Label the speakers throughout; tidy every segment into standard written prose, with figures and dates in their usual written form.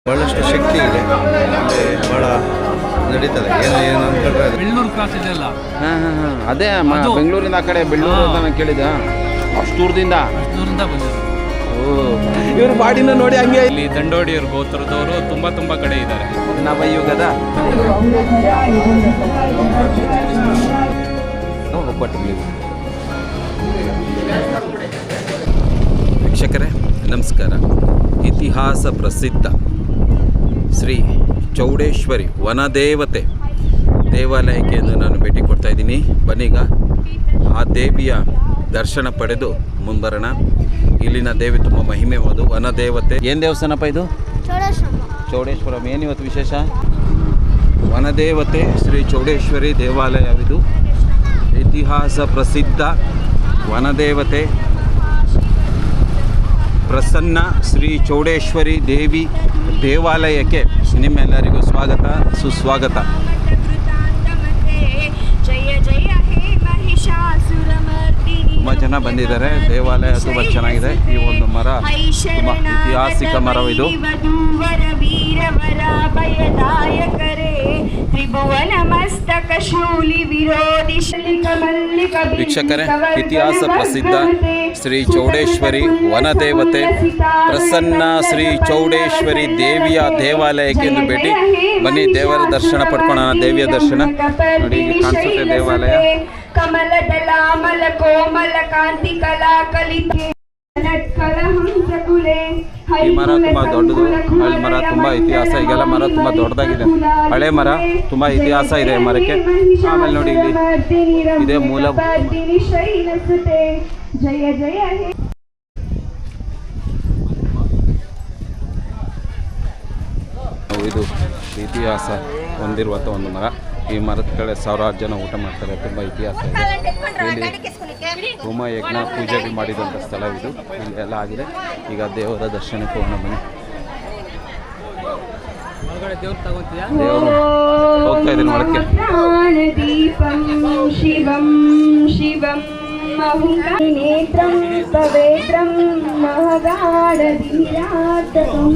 Speaker 1: ಬಹಳಷ್ಟು ಶಕ್ತಿ ಇದೆ, ಭಾಳ ನಡೀತದೆ. ಏನು ಅಂತಂದ್ರೆ
Speaker 2: ಬೆಳ್ಳೂರು ಕ್ರಾಸ್ ಇದೆಯಲ್ಲ,
Speaker 3: ಅದೇ ಬೆಂಗಳೂರಿಂದ ಆ ಕಡೆ ಬೆಳ್ಳೂರು ಅಂತ ನಾನು ಕೇಳಿದ. ಅಷ್ಟು ದೂರದಿಂದ
Speaker 2: ಬಂದಿರೋದು.
Speaker 3: ಇವ್ರ ಬಾಡಿನ ನೋಡಿ ಹಂಗೆ.
Speaker 2: ಇಲ್ಲಿ ದಂಡೋಡಿಯವ್ರ ಗೋತ್ರದವರು ತುಂಬ ಕಡೆ ಇದ್ದಾರೆ.
Speaker 3: ನವಯುಗದ ವೀಕ್ಷಕರೇ ನಮಸ್ಕಾರ. ಇತಿಹಾಸ ಪ್ರಸಿದ್ಧ ಶ್ರೀ ಚೌಡೇಶ್ವರಿ ವನದೇವತೆ ದೇವಾಲಯಕ್ಕೆ ಎಂದು ನಾನು ಭೇಟಿ ಕೊಡ್ತಾ ಇದ್ದೀನಿ. ಬನ್ನೀಗ ಆ ದೇವಿಯ ದರ್ಶನ ಪಡೆದು ಮುಂಬರೋಣ. ಇಲ್ಲಿನ ದೇವಿ ತುಂಬ ಮಹಿಮೆವಾದ ವನದೇವತೆ. ಏನು ದೇವಸ್ಥಾನಪ್ಪ ಇದು? ಚೌಡೇಶ್ವರಂ. ಏನಿವತ್ತು ವಿಶೇಷ? ವನದೇವತೆ ಶ್ರೀ ಚೌಡೇಶ್ವರಿ ದೇವಾಲಯವಿದು. ಇತಿಹಾಸ ಪ್ರಸಿದ್ಧ ವನದೇವತೆ ಪ್ರಸನ್ನ ಶ್ರೀ ಚೌಡೇಶ್ವರಿ ದೇವಿ ದೇವಾಲಯಕ್ಕೆ ನಿಮ್ಮೆಲ್ಲರಿಗೂ ಸ್ವಾಗತ ಸುಸ್ವಾಗತ. ತುಂಬ ಜನ ಬಂದಿದ್ದಾರೆ. ದೇವಾಲಯ ತುಂಬ ಚೆನ್ನಾಗಿದೆ. ಈ ಒಂದು ಮರ ತುಂಬ ಐತಿಹಾಸಿಕ ಮರವಿದು. ವೀಕ್ಷಕರೇ, ಇತಿಹಾಸ ಪ್ರಸಿದ್ಧ ಶ್ರೀ ಚೌಡೇಶ್ವರಿ ವನದೇವತೆ ಪ್ರಸನ್ನ ಶ್ರೀ ಚೌಡೇಶ್ವರಿ ದೇವಿಯ ದೇವಾಲಯಕ್ಕೆ ಎಂದು ಭೇಟಿ. ಬನ್ನಿ ದೇವರ ದರ್ಶನ ಪಡ್ಕೊಳ್ಳೋಣ. ದೇವಿಯ ದರ್ಶನ ನೋಡಿ, ಇಲ್ಲಿ ಕಾಣಿಸುತ್ತೆ ದೇವಾಲಯ.
Speaker 4: ಕಮಲದಲಾಮಲ ಕೋಮಲ ಕಾಂತಿ ಕಲಾ ಕಲಿಕೆ.
Speaker 3: ಈ ಮರ ತುಂಬ ದೊಡ್ಡದು. ಹಳೆ ಮರ, ತುಂಬ ಇತಿಹಾಸ. ಈಗೆಲ್ಲ ಮರ ತುಂಬ ದೊಡ್ಡದಾಗಿದೆ. ಹಳೆ ಮರ, ತುಂಬ ಇತಿಹಾಸ ಇದೆ ಮರಕ್ಕೆ. ಆಮೇಲೆ ನೋಡಿ ಇಲ್ಲಿ ಇದೇ ಮೂಲ. ಇದು ಇತಿಹಾಸ ಹೊಂದಿರುವಂಥ ಒಂದು ಮರ. ಈ ಮರದ ಕಡೆ ಸಾವಿರಾರು ಜನ ಊಟ ಮಾಡ್ತಾರೆ. ತುಂಬ ಇತಿಹಾಸ ಇದೆ. ಇಲ್ಲಿ ಹೋಮ ಯಜ್ಞ ಪೂಜೆಗಳು ಮಾಡಿದಂಥ ಸ್ಥಳವಿದು. ಇಲ್ಲೆಲ್ಲ ಆಗಿದೆ. ಈಗ ದೇವರ ದರ್ಶನಕ್ಕೆ ಹೋಗೋಣ ಬನ್ನಿ. ದೇವರು ಹೋಗ್ತಾ ಇದ್ದೀನಿ ಒಳಕ್ಕೆ.
Speaker 4: ನೇತ್ರಂ ಪವೇತ್ರಂ ಮಹಗಾಢಧೀರಾತ್
Speaker 3: ತುಂಬ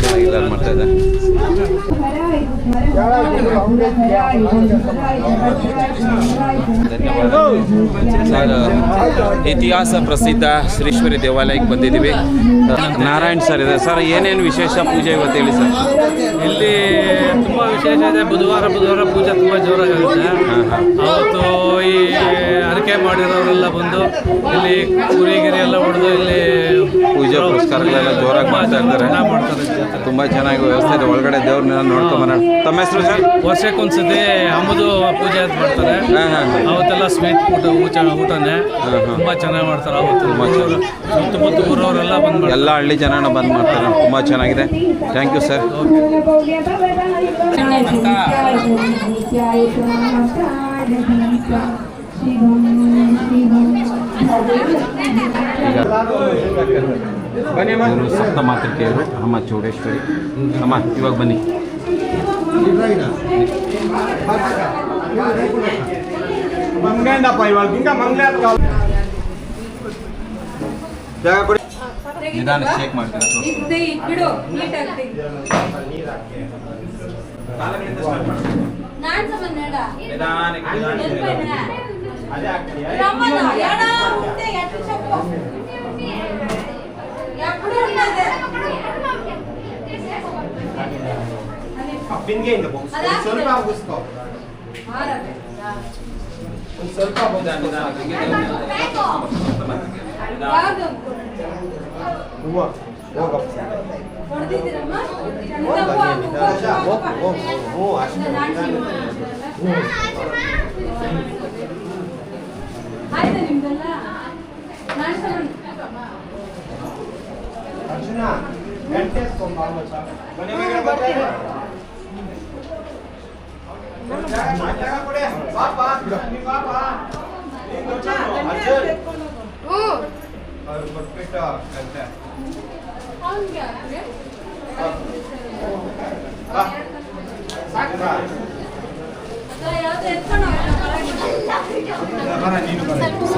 Speaker 3: ಚೆನ್ನಾಗಿ ಮಾಡ್ತಾ ಇದ್ದಾರೆ. ಇತಿಹಾಸ ಪ್ರಸಿದ್ಧ ಶ್ರೀಶ್ವರಿ ದೇವಾಲಯಕ್ಕೆ ಬಂದಿದ್ದೀವಿ. ನಾರಾಯಣ್ ಸರ್ ಇದೆ. ಸರ್, ಏನೇನು ವಿಶೇಷ ಪೂಜೆ ಇವತ್ತು ಹೇಳಿ ಸರ್?
Speaker 2: ಇಲ್ಲಿ ತುಂಬ ವಿಶೇಷ ಇದೆ. ಬುಧವಾರ ಪೂಜೆ ತುಂಬ ಜೋರಾಗಿರುತ್ತೆ. ಅವತ್ತು ಈ ಅರಿಕೆ ಮಾಡಿರೋರೆಲ್ಲ ಬಂದು ಇಲ್ಲಿ ಕುರಿಗಿರಿ ಎಲ್ಲ ಹೊಡೆದು ಇಲ್ಲಿ
Speaker 3: ಪೂಜೆ ಪುರಸ್ಕಾರಗಳೆಲ್ಲ ಜೋರಾಗಿ ಮಾಡ್ತಾ ಇರ್ತಾರೆ. ತುಂಬ ಚೆನ್ನಾಗಿ ವ್ಯವಸ್ಥೆ ಇದೆ. ಒಳಗಡೆ ದೇವ್ರನ್ನೆಲ್ಲ ನೋಡ್ಕೊಂಬರೋಣ. ತಮ್ಮ ಹೆಸರು ಸರ್?
Speaker 2: ವರ್ಷಕ್ಕೊಂದ್ಸತಿ ಅಮ್ಮದು ಪೂಜೆ ಅಂತ ಮಾಡ್ತಾರೆ. ಅವತ್ತೆಲ್ಲ ಸ್ವೀಟ್ ಊಟನೇ ತುಂಬ ಚೆನ್ನಾಗಿ ಮಾಡ್ತಾರೆ. ಅವತ್ತು ಸುತ್ತಮುತ್ತ ಊರವರೆಲ್ಲ ಬಂದು
Speaker 3: ಎಲ್ಲ ಹಳ್ಳಿ ಜನನ ಬಂದು ಮಾಡ್ತಾರೆ. ತುಂಬ ಚೆನ್ನಾಗಿದೆ. Thank you sir. ಇವರು ಸಪ್ತ ಮಾತೃಕೆಯರು ಅಮ್ಮ ಚೌಡೇಶ್ವರಿ. ಅಮ್ಮ ಇವಾಗ ಬನ್ನಿ. ನಿಧಾನ ಶೇಕ್ ಮಾಡ್ತೀರಾ?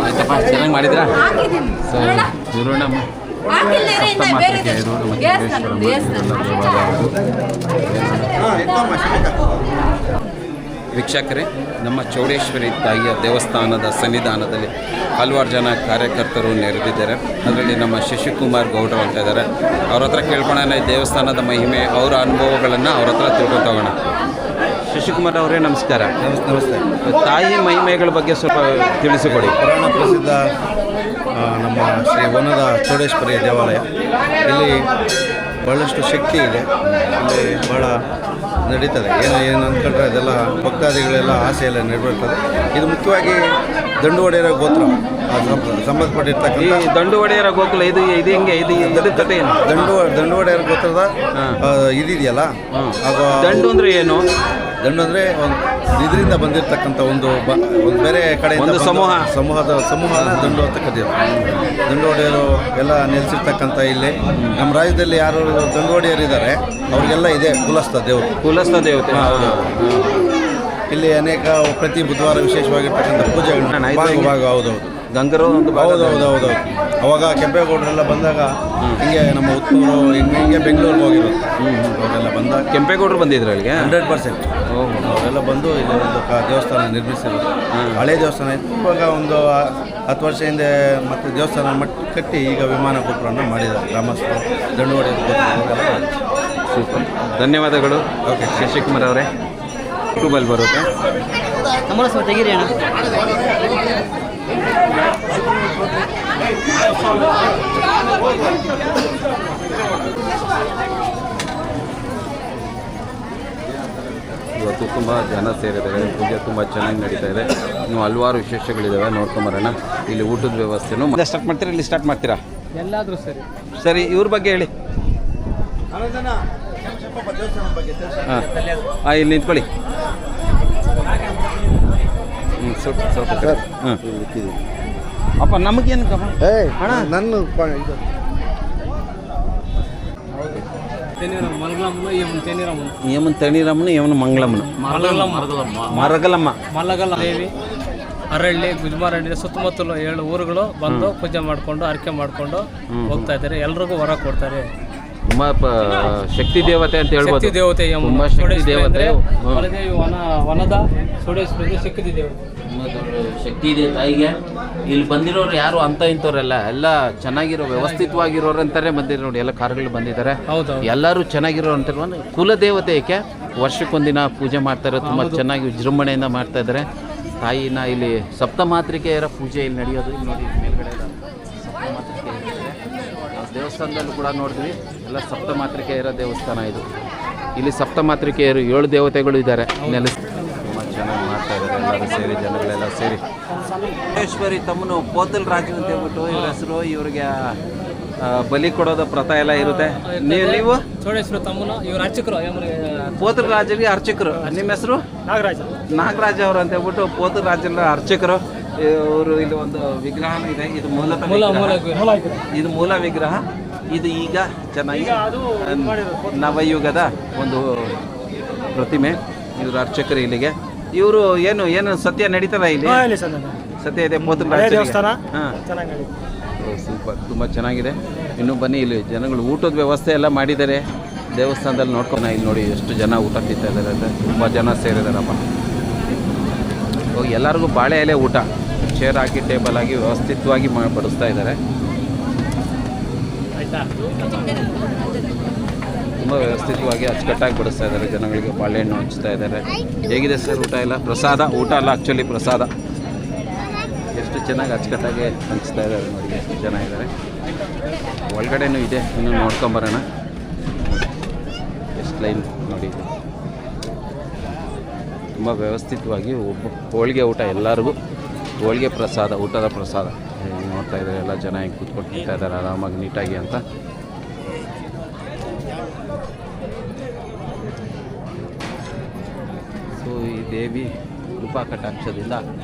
Speaker 3: ಆಯ್ತಪ್ಪ, ಚೆನ್ನಾಗಿ ಮಾಡಿದ್ರಾ? ಸರಿ, ನೋಡೋಣ. ಸಪ್ತಮಾತೃಕೆ ಇದು ನಮ್ಮ ವೀಕ್ಷಕರೇ, ನಮ್ಮ ಚೌಡೇಶ್ವರಿ ತಾಯಿಯ ದೇವಸ್ಥಾನದ ಸನ್ನಿಧಾನದಲ್ಲಿ ಹಲವಾರು ಜನ ಕಾರ್ಯಕರ್ತರು ನೆರೆದಿದ್ದಾರೆ. ಅದರಲ್ಲಿ ನಮ್ಮ ಶಶಿಕುಮಾರ್ ಗೌಡ್ರು ಅಂತ ಇದ್ದಾರೆ. ಅವ್ರ ಹತ್ರ ಕೇಳ್ಕೊಳ್ಳೋಣ ಈ ದೇವಸ್ಥಾನದ ಮಹಿಮೆ, ಅವರ ಅನುಭವಗಳನ್ನು ಅವ್ರ ಹತ್ರ ತಿಳ್ಕೊತೋಗೋಣ. ಶಶಿಕುಮಾರ್ ಅವರೇ ನಮಸ್ಕಾರ.
Speaker 1: ನಮಸ್ತೆ.
Speaker 3: ತಾಯಿ ಮಹಿಮೆಗಳ ಬಗ್ಗೆ ಸ್ವಲ್ಪ ತಿಳಿಸಿಕೊಡಿ.
Speaker 1: ಪುರಾಣ ಪ್ರಸಿದ್ಧ ನಮ್ಮ ಶ್ರೀ ವನದ ಚೌಡೇಶ್ವರಿ ದೇವಾಲಯ. ಇಲ್ಲಿ ಭಾಳಷ್ಟು ಶಕ್ತಿ ಇದೆ. ಇಲ್ಲಿ ಭಾಳ ನಡೀತದೆ. ಏನು ಅಂದ್ಕೊಂಡ್ರೆ ಅದೆಲ್ಲ ಭಕ್ತಾದಿಗಳೆಲ್ಲ ಆಸೆ ಎಲ್ಲ ನೆರವೇರ್ತದೆ. ಇದು ಮುಖ್ಯವಾಗಿ ದಂಡು ಒಡೆಯರ ಗೋತ್ರ ಸಂಬಂಧಪಟ್ಟಿರ್ತಕ್ಕಂಥ
Speaker 3: ದಂಡು ಒಡೆಯರ ಗೋಕುಲ ಇದು ಹೆಂಗೆ ಇದು ಕಥೆ ಏನು?
Speaker 1: ದಂಡು ಒಡೆಯರ ಗೋತ್ರದ ಇದಿದೆಯಲ್ಲ, ಅದು
Speaker 3: ದಂಡು ಅಂದರೆ ಏನು?
Speaker 1: ದಂಡು ಅಂದರೆ ಒಂದು ಇದರಿಂದ ಬಂದಿರತಕ್ಕಂಥ ಒಂದು ಬೇರೆ ಕಡೆಯಿಂದ ಸಮೂಹನ ದಂಡು ಅಂತ ಕರೆಯೋದು. ದಂಡು ಒಡೆಯರು ಎಲ್ಲ ನೆಲೆಸಿರ್ತಕ್ಕಂಥ ಇಲ್ಲಿ ನಮ್ಮ ರಾಜ್ಯದಲ್ಲಿ ಯಾರು ದಂಡು ಒಡೆಯರಿದ್ದಾರೆ ಅವ್ರಿಗೆಲ್ಲ ಇದೆ ಕುಲಸ್ಥ ದೇವತೆ. ಇಲ್ಲಿ ಅನೇಕ ಪ್ರತಿ ಬುಧವಾರ ವಿಶೇಷವಾಗಿರ್ತಕ್ಕಂಥ ಪೂಜೆಗಳನ್ನ ಹೌದೌದು
Speaker 3: ಗಂಗರು
Speaker 1: ಹೌದೌದು. ಅವಾಗ ಕೆಂಪೇಗೌಡರೆಲ್ಲ ಬಂದಾಗ ಹಿಂಗೆ ನಮ್ಮ ಉತ್ತೂರು ಹಿಂಗೆ ಬೆಂಗಳೂರಿಗೆ ಹೋಗಿರೋದು. ಅವರೆಲ್ಲ ಬಂದಾಗ
Speaker 3: ಕೆಂಪೇಗೌಡರು ಬಂದಿದ್ರು ಅಲ್ಲಿಗೆ
Speaker 1: 100%. ಅವರೆಲ್ಲ ಬಂದು ಇಲ್ಲಿ ಒಂದು ದೇವಸ್ಥಾನ ನಿರ್ಮಿಸಿರೋದು. ಹಳೆ ದೇವಸ್ಥಾನ ಇತ್ತು. ಇವಾಗ ಒಂದು 10 ವರ್ಷ ಹಿಂದೆ ಮತ್ತೆ ದೇವಸ್ಥಾನ ಕಟ್ಟಿ ಈಗ ವಿಮಾನ ಗೋಪುರನ ಮಾಡಿದ್ದಾರೆ ಗ್ರಾಮಸ್ಥರು ದಂಡು ಹೊಡೆಯೋದು.
Speaker 3: ಸೂಪರ್, ಧನ್ಯವಾದಗಳು. ಓಕೆ ಶಶಿಕುಮಾರ್ ಅವರೇ, ಯೂಟ್ಯೂಬಲ್ಲಿ ಬರುತ್ತೆ
Speaker 5: ನಮ್ಮ ತೆಗೀರಿ ಅಣ್ಣ.
Speaker 3: ಇವತ್ತು ತುಂಬ ಜನ ಸೇರಿದ್ದಾರೆ. ಪೂಜೆ ತುಂಬ ಚೆನ್ನಾಗಿ ನಡೀತಾ ಇದೆ. ಇನ್ನು ಹಲವಾರು ವಿಶೇಷಗಳಿದ್ದಾವೆ, ನೋಡ್ಕೊಂಬರೋಣ. ಇಲ್ಲಿ ಊಟದ ವ್ಯವಸ್ಥೆನೂ ಸ್ಟಾರ್ಟ್ ಮಾಡ್ತೀರಾ? ಇಲ್ಲಿ ಸ್ಟಾರ್ಟ್ ಮಾಡ್ತೀರಾ?
Speaker 2: ಎಲ್ಲಾದರೂ
Speaker 3: ಸರಿ, ಇವ್ರ ಬಗ್ಗೆ ಹೇಳಿ. ಹಾಂ, ಇಲ್ಲಿ ನಿಂತ್ಕೊಳ್ಳಿ. ಸ್ವಲ್ಪ ಅಪ್ಪ ನಮಗೇನು ಅಣ್ಣ
Speaker 1: ನನ್ನ
Speaker 3: ಏಮನ್ ತಣಿರಮ್ಮನ ಏಮನ್ ಮಂಗಳಮ್ಮನ
Speaker 2: ಮಲಗಲ್ಲ ದೇವಿ ಅರಳ್ಳಿ ಗುಜ್ಮಾರಳ್ಳಿ ಸುತ್ತಮುತ್ತಲು 7 ಊರುಗಳು ಬಂದು ಪೂಜೆ ಮಾಡಿಕೊಂಡು ಹರಕೆ ಮಾಡಿಕೊಂಡು ಹೋಗ್ತಾ ಇದ್ದಾರೆ. ಎಲ್ರಿಗೂ ವರ ಕೊಡ್ತಾರೆ.
Speaker 3: ತುಂಬ ಶಕ್ತಿ ದೇವತೆ ಅಂತ ಹೇಳ್ಬೋದು.
Speaker 2: ಶಕ್ತಿ ದೇವತೆ,
Speaker 3: ತುಂಬ ಶಕ್ತಿ ದೇವತೆ.
Speaker 2: ವನದ ಚೌಡೇಶ್ವರಿ ಶಕ್ತಿ ದೇವತೆ.
Speaker 3: ಶಕ್ತಿ ಇದೆ ತಾಯಿಗೆ. ಇಲ್ಲಿ ಬಂದಿರೋರು ಯಾರು ಅಂತ ಇಂಥವ್ರೆಲ್ಲ ಎಲ್ಲ ಚೆನ್ನಾಗಿರೋ ವ್ಯವಸ್ಥಿತವಾಗಿರೋರು ಅಂತಾರೆ ಬಂದಿರೋ ನೋಡಿ. ಎಲ್ಲ ಕಾರುಗಳು ಬಂದಿದ್ದಾರೆ. ಎಲ್ಲರೂ ಚೆನ್ನಾಗಿರೋ ಅಂತ ಕುಲದೇವತೆ. ಏಕೆ ವರ್ಷಕ್ಕೊಂದಿನ ಪೂಜೆ ಮಾಡ್ತಾರೆ. ತುಂಬ ಚೆನ್ನಾಗಿ ವಿಜೃಂಭಣೆಯಿಂದ ಮಾಡ್ತಾ ಇದ್ದಾರೆ ತಾಯಿನ. ಇಲ್ಲಿ ಸಪ್ತಮಾತೃಕೆಯರ ಪೂಜೆ ಇಲ್ಲಿ ನಡೆಯೋದು. ಇಲ್ಲಿ ನೋಡಿ ಮೇಲ್ಗಡೆ ಎಲ್ಲ ಸಪ್ತಮಾತೃಕೆ ಇರುತ್ತೆ. ನಾವು ದೇವಸ್ಥಾನದಲ್ಲೂ ಕೂಡ ನೋಡಿದ್ವಿ, ಎಲ್ಲ ಸಪ್ತಮಾತೃಕೆಯರ ದೇವಸ್ಥಾನ ಇದು. ಇಲ್ಲಿ ಸಪ್ತಮಾತೃಕೆಯರು 7 ದೇವತೆಗಳು ಇದ್ದಾರೆ ನೆಲೆಸಿ. ತುಂಬ ಚೆನ್ನಾಗಿ ಮಾಡ್ತಾ ಇದ್ದಾರೆ ಎಲ್ಲರೂ ಸೇರಿ, ಜನಗಳೆಲ್ಲ ಸೇರಿ. ಚೌಡೇಶ್ವರಿ ತಮ್ಮನು ಪೋತಲ್ ರಾಜು ಅಂತ ಹೇಳ್ಬಿಟ್ಟು ಇವ್ರ ಹೆಸರು. ಇವ್ರಿಗೆ ಬಲಿ ಕೊಡೋದು ಪ್ರಥಾ ಎಲ್ಲ ಇರುತ್ತೆ. ನೀವು
Speaker 2: ಚೌಡೇಶ್ವರಿ ತಮ್ಮನು ಇವ್ರ ಅರ್ಚಕರು,
Speaker 3: ಪೋತಲ್ ರಾಜರಿಗೆ ಅರ್ಚಕರು. ನಿಮ್ಮ ಹೆಸರು? ನಾಗರಾಜ್ ಅವರು ಅಂತ ಹೇಳ್ಬಿಟ್ಟು ಪೋತಲ್ ರಾಜನ ಅರ್ಚಕರು ಇವರು. ಇಲ್ಲಿ ಒಂದು ವಿಗ್ರಹ ಇದೆ. ಇದು ಇದು ಮೂಲ ವಿಗ್ರಹ. ಇದು ಈಗ ಚೆನ್ನಾಗಿ ನವಯುಗದ ಒಂದು ಪ್ರತಿಮೆ. ಇವರು ಅರ್ಚಕರು ಇಲ್ಲಿಗೆ. ಇವರು ಏನು ಸತ್ಯ ನಡೀತದ ಇಲ್ಲಿ? ಸತ್ಯ ಇದೆ ಪೋತಲ್ ರಾಜ. ಹಾಂ, ಸೂಪರ್, ತುಂಬ ಚೆನ್ನಾಗಿದೆ. ಇನ್ನೂ ಬನ್ನಿ, ಇಲ್ಲಿ ಜನಗಳು ಊಟದ ವ್ಯವಸ್ಥೆ ಎಲ್ಲ ಮಾಡಿದ್ದಾರೆ ದೇವಸ್ಥಾನದಲ್ಲಿ. ನೋಡ್ಕೊಂಡು ಇಲ್ಲಿ ನೋಡಿ ಎಷ್ಟು ಜನ ಊಟ ತಿಂತಾ ಇದ್ದಾರೆ ಅಂತ. ತುಂಬ ಜನ ಸೇರಿದಾರಪ್ಪ. ಎಲ್ಲರಿಗೂ ಬಾಳೆ ಎಲೆ ಊಟ, ಚೇರ್ ಹಾಕಿ ಟೇಬಲ್ ಆಗಿ ವ್ಯವಸ್ಥಿತವಾಗಿ ಬಡಿಸ್ತಾ ಇದ್ದಾರೆ. ತುಂಬ ವ್ಯವಸ್ಥಿತವಾಗಿ ಅಚ್ಚುಕಟ್ಟಾಗಿ ಬಡಿಸ್ತಾ ಇದ್ದಾರೆ. ಜನಗಳಿಗೆ ಬಾಳೆಹಣ್ಣು ಹಂಚ್ತಾ ಇದ್ದಾರೆ. ಹೇಗಿದೆ ಸರ್ ಊಟ ಎಲ್ಲ? ಪ್ರಸಾದ ಊಟ ಅಲ್ಲ, ಆ್ಯಕ್ಚುಲಿ ಪ್ರಸಾದ. ಎಷ್ಟು ಚೆನ್ನಾಗಿ ಅಚ್ಚುಕಟ್ಟಾಗಿ ಹಂಚ್ತಾ ಇದ್ದಾರೆ ನೋಡಿ. ಎಷ್ಟು ಜನ ಇದ್ದಾರೆ. ಒಳಗಡೆನೂ ಇದೆ, ಇನ್ನು ನೋಡ್ಕೊಂಬರೋಣ. ಎಷ್ಟು ಲೈನ್ ನೋಡಿ. ತುಂಬ ವ್ಯವಸ್ಥಿತವಾಗಿ ಹೋಳಿಗೆ ಊಟ ಎಲ್ಲರಿಗೂ. ಹೋಳಿಗೆ ಪ್ರಸಾದ, ಊಟದ ಪ್ರಸಾದ ನೋಡ್ತಾ ಇದ್ದಾರೆ. ಎಲ್ಲ ಜನ ಹಿಂಗೆ ಕೂತ್ಕೊಂಡು ತಿಂತಾ ಇದ್ದಾರೆ ಆರಾಮಾಗಿ ನೀಟಾಗಿ ಅಂತ. ಸೊ ಈ ದೇವಿ ಕೃಪಾ ಕಟಾಕ್ಷದಿಂದ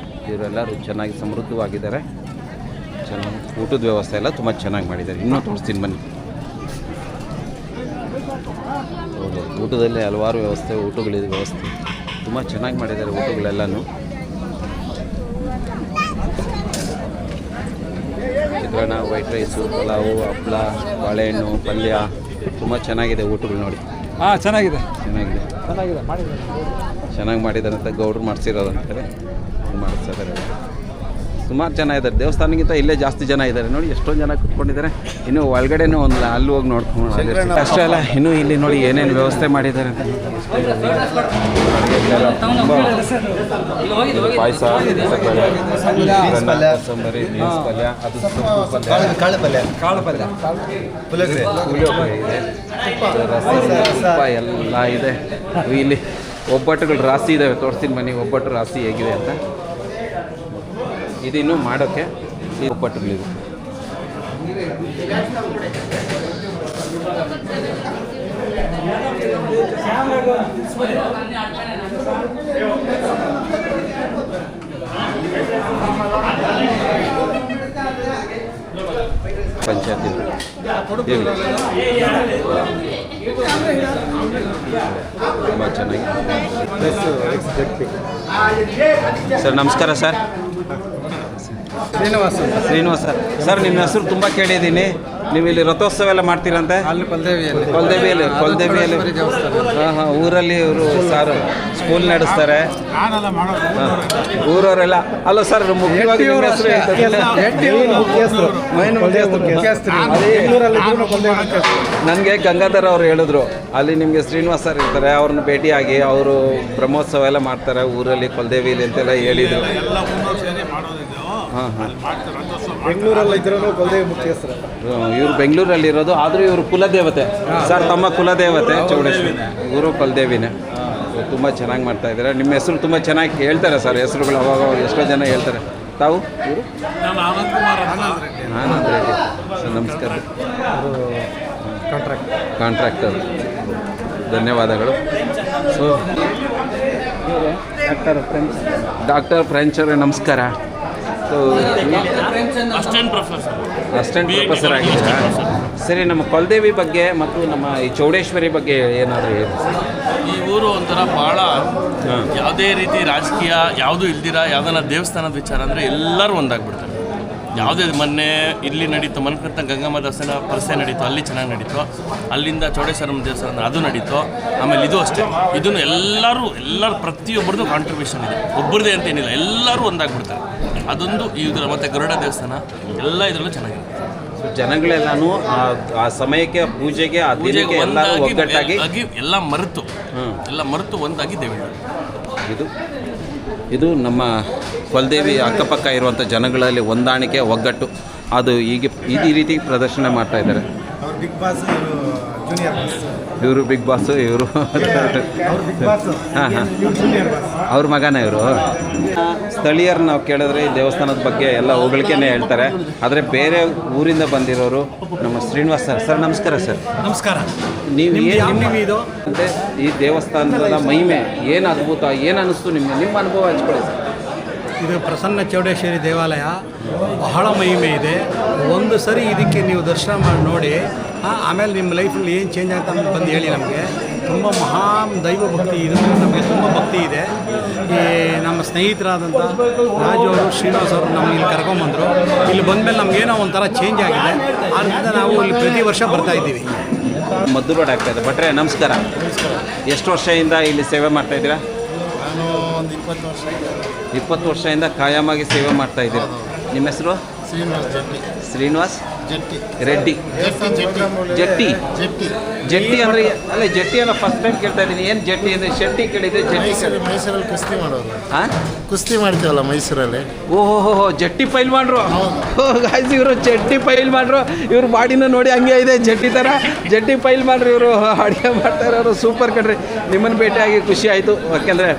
Speaker 3: ಇವರೆಲ್ಲರೂ ಚೆನ್ನಾಗಿ ಸಮೃದ್ಧವಾಗಿದ್ದಾರೆ. ಚೆನ್ನಾಗಿ ಊಟದ ವ್ಯವಸ್ಥೆ ಎಲ್ಲ ತುಂಬ ಚೆನ್ನಾಗಿ ಮಾಡಿದ್ದಾರೆ. ಇನ್ನೂ ತೋರಿಸ್ತೀನಿ ಬನ್ನಿ. ಹೌದು, ಊಟದಲ್ಲಿ ಹಲವಾರು ಊಟಗಳಿದೆ. ವ್ಯವಸ್ಥೆ ತುಂಬ ಚೆನ್ನಾಗಿ ಮಾಡಿದ್ದಾರೆ ಊಟಗಳೆಲ್ಲನೂ. ಚಿತ್ರಾನ್ನ, ವೈಟ್ ರೈಸು, ಪಲಾವು, ಹಪ್ಪಳ, ಬಾಳೆಹಣ್ಣು, ಪಲ್ಯ ತುಂಬ ಚೆನ್ನಾಗಿದೆ ಊಟಗಳು ನೋಡಿ.
Speaker 2: ಹಾಂ, ಚೆನ್ನಾಗಿದೆ.
Speaker 3: ಚೆನ್ನಾಗಿ ಮಾಡಿದ್ದಾರೆ ಅಂತ ಗೌಡ್ರು ಮಾಡಿಸಿರೋದು ಅಂತಾರೆ, ಮಾಡಿಸ್ತಾರೆ. ಸುಮಾರು ಜನ ಇದ್ದಾರೆ, ದೇವಸ್ಥಾನಕ್ಕಿಂತ ಇಲ್ಲೇ ಜಾಸ್ತಿ ಜನ ಇದ್ದಾರೆ ನೋಡಿ. ಎಷ್ಟೊಂದು ಜನ ಕುತ್ಕೊಂಡಿದ್ದಾರೆ. ಇನ್ನೂ ಒಳಗಡೆನೂ ಒಂದು ಅಲ್ಲಿ ಹೋಗಿ ನೋಡ್ಕೊಂಡು ಅಷ್ಟೇ ಅಲ್ಲ, ಇನ್ನೂ ಇಲ್ಲಿ ನೋಡಿ ಏನೇನು ವ್ಯವಸ್ಥೆ ಮಾಡಿದ್ದಾರೆ ಅಂತ. ತುಂಬ ಪಾಯಸ, ಕೋಸಂಬರಿ, ಬೀನ್ಸ್ ಪಲ್ಯ, ಅದು ಕಾಳು ಪಲ್ಯ, ಪುಳಿಯೋಗರೆ ಇದೆ, ತುಪ್ಪ ಎಲ್ಲ ಇದೆ. ಇಲ್ಲಿ ಒಬ್ಬಟ್ಟುಗಳು ರಾಸಿ ಇದ್ದಾವೆ, ತೋರಿಸ್ತೀನಿ ಬನ್ನಿ ಒಬ್ಬಟ್ಟು ರಾಸಿ ಹೇಗಿದೆ ಅಂತ. ಇದಿನ್ನೂ ಮಾಡೋಕ್ಕೆ ಈ ಒಬ್ಬಟ್ಟುಗಳಿವೆ. ಪಂಚಾಯತಿ ತುಂಬ ಚೆನ್ನಾಗಿ. ಸರ್ ನಮಸ್ಕಾರ ಸರ್. ಶ್ರೀನಿವಾಸ್ ಸರ್, ನಿಮ್ಮ ಹೆಸರು ತುಂಬ ಕೇಳಿದ್ದೀನಿ. ನೀವು ಇಲ್ಲಿ ರಥೋತ್ಸವ ಎಲ್ಲ ಮಾಡ್ತೀರಂತೆ? ಕೊಲ್ದೇವಿಯಲ್ಲಿ ಹಾಂ, ಊರಲ್ಲಿ ಇವರು ಸರ್ ಸ್ಕೂಲ್ ನಡೆಸ್ತಾರೆ. ಊರವರೆಲ್ಲ ಅಲ್ಲ ಸರ್, ಮುಖ್ಯವಾಗಿ ನಿಮ್ಮ ಹೆಸರು ನನಗೆ ಗಂಗಾಧರ್ ಅವರು ಹೇಳಿದ್ರು, ಅಲ್ಲಿ ನಿಮಗೆ ಶ್ರೀನಿವಾಸ್ ಸರ್ ಇರ್ತಾರೆ, ಅವ್ರನ್ನ ಭೇಟಿಯಾಗಿ ಅವರು ಬ್ರಹ್ಮೋತ್ಸವ ಎಲ್ಲ ಮಾಡ್ತಾರೆ ಊರಲ್ಲಿ ಕೊಲ್ದೇವಿಲಿ ಅಂತೆಲ್ಲ ಹೇಳಿದರು. ಹಾಂ ಹಾಂ, ಇವರು ಬೆಂಗಳೂರಲ್ಲಿರೋದು, ಆದರೂ ಇವರು ಕುಲದೇವತೆ ಸರ್, ತಮ್ಮ ಕುಲದೇವತೆ ಚೌಡೇಶ್ವರಿ, ಇವರು ಕುಲದೇವಿನೇ. ತುಂಬ ಚೆನ್ನಾಗಿ ಮಾಡ್ತಾ ಇದ್ದಾರೆ. ನಿಮ್ಮ ಹೆಸರು ತುಂಬ ಚೆನ್ನಾಗಿ ಹೇಳ್ತಾರೆ ಸರ್, ಹೆಸರುಗಳು ಅವಾಗ ಎಷ್ಟೋ ಜನ ಹೇಳ್ತಾರೆ. ತಾವು ಇವರು? ಆನಂದ್ ರೆಡ್ಡಿ ಸರ್, ನಮಸ್ಕಾರ. ಕಾಂಟ್ರಾಕ್ಟರ್, ಧನ್ಯವಾದಗಳು. ಸೊ ಡಾಕ್ಟರ್ ಫ್ರೆಂಚ್ ಅವರೇ ನಮಸ್ಕಾರ. ಸೊ ಅಸಿಸ್ಟೆಂಟ್ ಪ್ರೊಫೆಸರ್ ಆಗಿದ್ದೀರಾ? ಸರಿ, ನಮ್ಮ ಕೊಲ್ದೇವಿ ಬಗ್ಗೆ ಮತ್ತು ನಮ್ಮ ಈ ಚೌಡೇಶ್ವರಿ ಬಗ್ಗೆ ಏನಾದರೂ ಹೇಳಿ.
Speaker 6: ಈ ಊರು ಒಂಥರ ಭಾಳ ಯಾವುದೇ ರೀತಿ ರಾಜಕೀಯ ಯಾವುದೂ ಇಲ್ದಿರ ಯಾವುದನ್ನ ದೇವಸ್ಥಾನದ ವಿಚಾರ ಅಂದರೆ ಎಲ್ಲರೂ ಒಂದಾಗ್ಬಿಡ್ತಾರೆ. ಯಾವುದೇ ಮೊನ್ನೆ ಇಲ್ಲಿ ನಡೀತು, ಮನ್ಕಂತ ಗಂಗಮ್ಮ ದೇವಸ್ಥಾನ ಪರಿಸೆ ನಡೀತು, ಅಲ್ಲಿ ಚೆನ್ನಾಗಿ ನಡೀತು. ಅಲ್ಲಿಂದ ಚೌಡೇಶ್ವರಮ್ಮ ದೇವಸ್ಥಾನ ಅದು ನಡೀತು. ಆಮೇಲೆ ಇದು ಅಷ್ಟೇ, ಇದನ್ನು ಎಲ್ಲರೂ ಪ್ರತಿಯೊಬ್ಬರದ್ದು ಕಾಂಟ್ರಿಬ್ಯೂಷನ್ ಇದೆ, ಒಬ್ಬರದೇ ಅಂತ ಏನಿಲ್ಲ, ಎಲ್ಲರೂ ಒಂದಾಗ್ಬಿಡ್ತಾರೆ. ಅದೊಂದು ಇದ್ರ ಮತ್ತು ಗರುಡ ದೇವಸ್ಥಾನ ಎಲ್ಲ ಇದರಲ್ಲೂ ಚೆನ್ನಾಗಿದೆ.
Speaker 3: ಜನಗಳೆಲ್ಲನೂ ಆ ಸಮಯಕ್ಕೆ ಪೂಜೆಗೆ ಆ ದಿನಕ್ಕೆ ಎಲ್ಲರೂ ಒಗ್ಗಟ್ಟಾಗಿ
Speaker 6: ಎಲ್ಲ ಮರೆತು ಒಂದಾಗಿ ದೇವಿ.
Speaker 3: ಇದು ನಮ್ಮ ಕೊಲ್ದೇವಿ ಅಕ್ಕಪಕ್ಕ ಇರುವಂಥ ಜನಗಳಲ್ಲಿ ಹೊಂದಾಣಿಕೆ, ಒಗ್ಗಟ್ಟು, ಅದು ಈ ರೀತಿ ಪ್ರದರ್ಶನ ಮಾಡ್ತಾ ಇದ್ದಾರೆ. ಇವರು ಬಿಗ್ ಬಾಸ್, ಇವರು ಹಾಂ ಹಾಂ, ಅವ್ರ ಮಗನೇ ಇವರು. ಸ್ಥಳೀಯರು ನಾವು ಕೇಳಿದ್ರೆ ಈ ದೇವಸ್ಥಾನದ ಬಗ್ಗೆ ಎಲ್ಲ ಹೊಗಳಿಕೆನೇ ಹೇಳ್ತಾರೆ. ಆದರೆ ಬೇರೆ ಊರಿಂದ ಬಂದಿರೋರು ನಮ್ಮ ಶ್ರೀನಿವಾಸ್ ಸರ್ ನಮಸ್ಕಾರ ಸರ್.
Speaker 2: ನಮಸ್ಕಾರ.
Speaker 3: ನೀವು ಏನು ಅಂದರೆ ಈ ದೇವಸ್ಥಾನದ ಮಹಿಮೆ ಏನು ಅದ್ಭುತ, ಏನು ಅನ್ನಿಸ್ತು ನಿಮಗೆ, ನಿಮ್ಮ ಅನುಭವ ಹಂಚ್ಕೊಳ್ಳಿ ಸರ್.
Speaker 7: ಇದು ಪ್ರಸನ್ನ ಚೌಡೇಶ್ವರಿ ದೇವಾಲಯ ಬಹಳ ಮಹಿಮೆ ಇದೆ. ಒಂದು ಸರಿ ಇದಕ್ಕೆ ನೀವು ದರ್ಶನ ಮಾಡಿ ನೋಡಿ, ಆಮೇಲೆ ನಿಮ್ಮ ಲೈಫಲ್ಲಿ ಏನು ಚೇಂಜ್ ಆಗುತ್ತೆ ಅಂತ ಬಂದು ಹೇಳಿ. ನಮಗೆ ತುಂಬ ಮಹಾನ್ ದೈವ ಭಕ್ತಿ ಇದೆ, ನಮಗೆ ತುಂಬ ಭಕ್ತಿ ಇದೆ. ಈ ನಮ್ಮ ಸ್ನೇಹಿತರಾದಂಥ ರಾಜು ಅವರು, ಶ್ರೀನಿವಾಸ್ ಅವರು ನಮ್ಗೆ ಇಲ್ಲಿ ಕರ್ಕೊಂಬಂದರು. ಇಲ್ಲಿ ಬಂದಮೇಲೆ ನಮಗೇನೋ ಒಂಥರ ಚೇಂಜ್ ಆಗಿದೆ. ಆದ್ದರಿಂದ ನಾವು ಇಲ್ಲಿ ಪ್ರತಿ ವರ್ಷ ಬರ್ತಾಯಿದ್ದೀವಿ.
Speaker 3: ಮದ್ದು ರೋಡ್ ಆಗ್ತಾಯಿದೆ. ಭಟ್ರೆ ನಮಸ್ಕಾರ. ಎಷ್ಟು ವರ್ಷದಿಂದ ಇಲ್ಲಿ ಸೇವೆ ಮಾಡ್ತಾಯಿದ್ದೀರಾ?
Speaker 8: ನಾನು ಒಂದು
Speaker 3: 20 ವರ್ಷದಿಂದ ಕಾಯಮಾಗಿ ಸೇವೆ ಮಾಡ್ತಾ ಇದ್ದೀರಾ. ನಿಮ್ಮ ಹೆಸರು? ಶ್ರೀನಿವಾಸ್ ರೆಡ್ಡಿ. ಜಟ್ಟಿ ಅಂದರೆ ಅಲ್ಲ, ಜಟ್ಟಿ ಅನ್ನೋ ಫಸ್ಟ್ ಟೈಮ್ ಕೇಳ್ತಾ ಇದ್ದೀನಿ. ಏನು ಜಟ್ಟಿ ಅಂದರೆ? ಶೆಟ್ಟಿ ಕೇಳಿದೆ, ಜಟ್ಟಿ.
Speaker 8: ಮೈಸೂರಲ್ಲಿ ಕುಸ್ತಿ ಮಾಡೋದು.
Speaker 3: ಹಾಂ,
Speaker 8: ಕುಸ್ತಿ ಮಾಡ್ತೀವಲ್ಲ ಮೈಸೂರಲ್ಲಿ.
Speaker 3: ಓಹೋ, ಜಟ್ಟಿ ಪೈಲ್ ಮಾಡ್ರು. ಗಾಯ್ಸ್, ಇವರು ಜಟ್ಟಿ ಪೈಲ್ ಮಾಡ್ರು. ಇವ್ರ ಬಾಡಿನ ನೋಡಿ ಹಂಗೆ ಇದೆ, ಜಟ್ಟಿ ಥರ ಜಟ್ಟಿ ಪೈಲ್ ಮಾಡ್ರಿ. ಇವರು ಅಡುಗೆ ಮಾಡ್ತಾ ಇರೋರು ಸೂಪರ್ ಕಣ್ರಿ. ನಿಮ್ಮನ್ನು ಭೇಟಿಯಾಗಿ ಖುಷಿ ಆಯಿತು. ಯಾಕೆಂದರೆ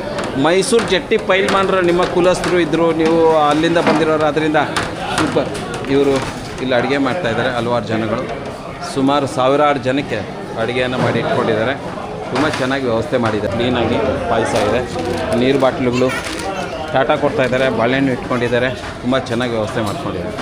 Speaker 3: ಮೈಸೂರು ಜಟ್ಟಿ ಪೈಲ್ ಮಾಡ್ರು ನಿಮ್ಮ ಕುಲಸ್ಥರು ಇದ್ದರು, ನೀವು ಅಲ್ಲಿಂದ ಬಂದಿರೋರು, ಅದರಿಂದ ಸೂಪರ್. ಇವರು ಇಲ್ಲಿ ಅಡುಗೆ ಮಾಡ್ತಾಯಿದ್ದಾರೆ. ಹಲವಾರು ಜನಗಳು, ಸುಮಾರು ಸಾವಿರಾರು ಜನಕ್ಕೆ ಅಡುಗೆಯನ್ನು ಮಾಡಿ ಇಟ್ಕೊಂಡಿದ್ದಾರೆ. ತುಂಬ ಚೆನ್ನಾಗಿ ವ್ಯವಸ್ಥೆ ಮಾಡಿದ್ದಾರೆ. ಕ್ಲೀನಾಗಿ ಪಾಯಸ ಇದೆ, ನೀರು ಬಾಟ್ಲುಗಳು, ಟಾಟಾ ಕೊಡ್ತಾಯಿದ್ದಾರೆ, ಬಾಳೆಹಣ್ಣು ಇಟ್ಕೊಂಡಿದ್ದಾರೆ. ತುಂಬ ಚೆನ್ನಾಗಿ ವ್ಯವಸ್ಥೆ ಮಾಡ್ಕೊಂಡಿದ್ದಾರೆ.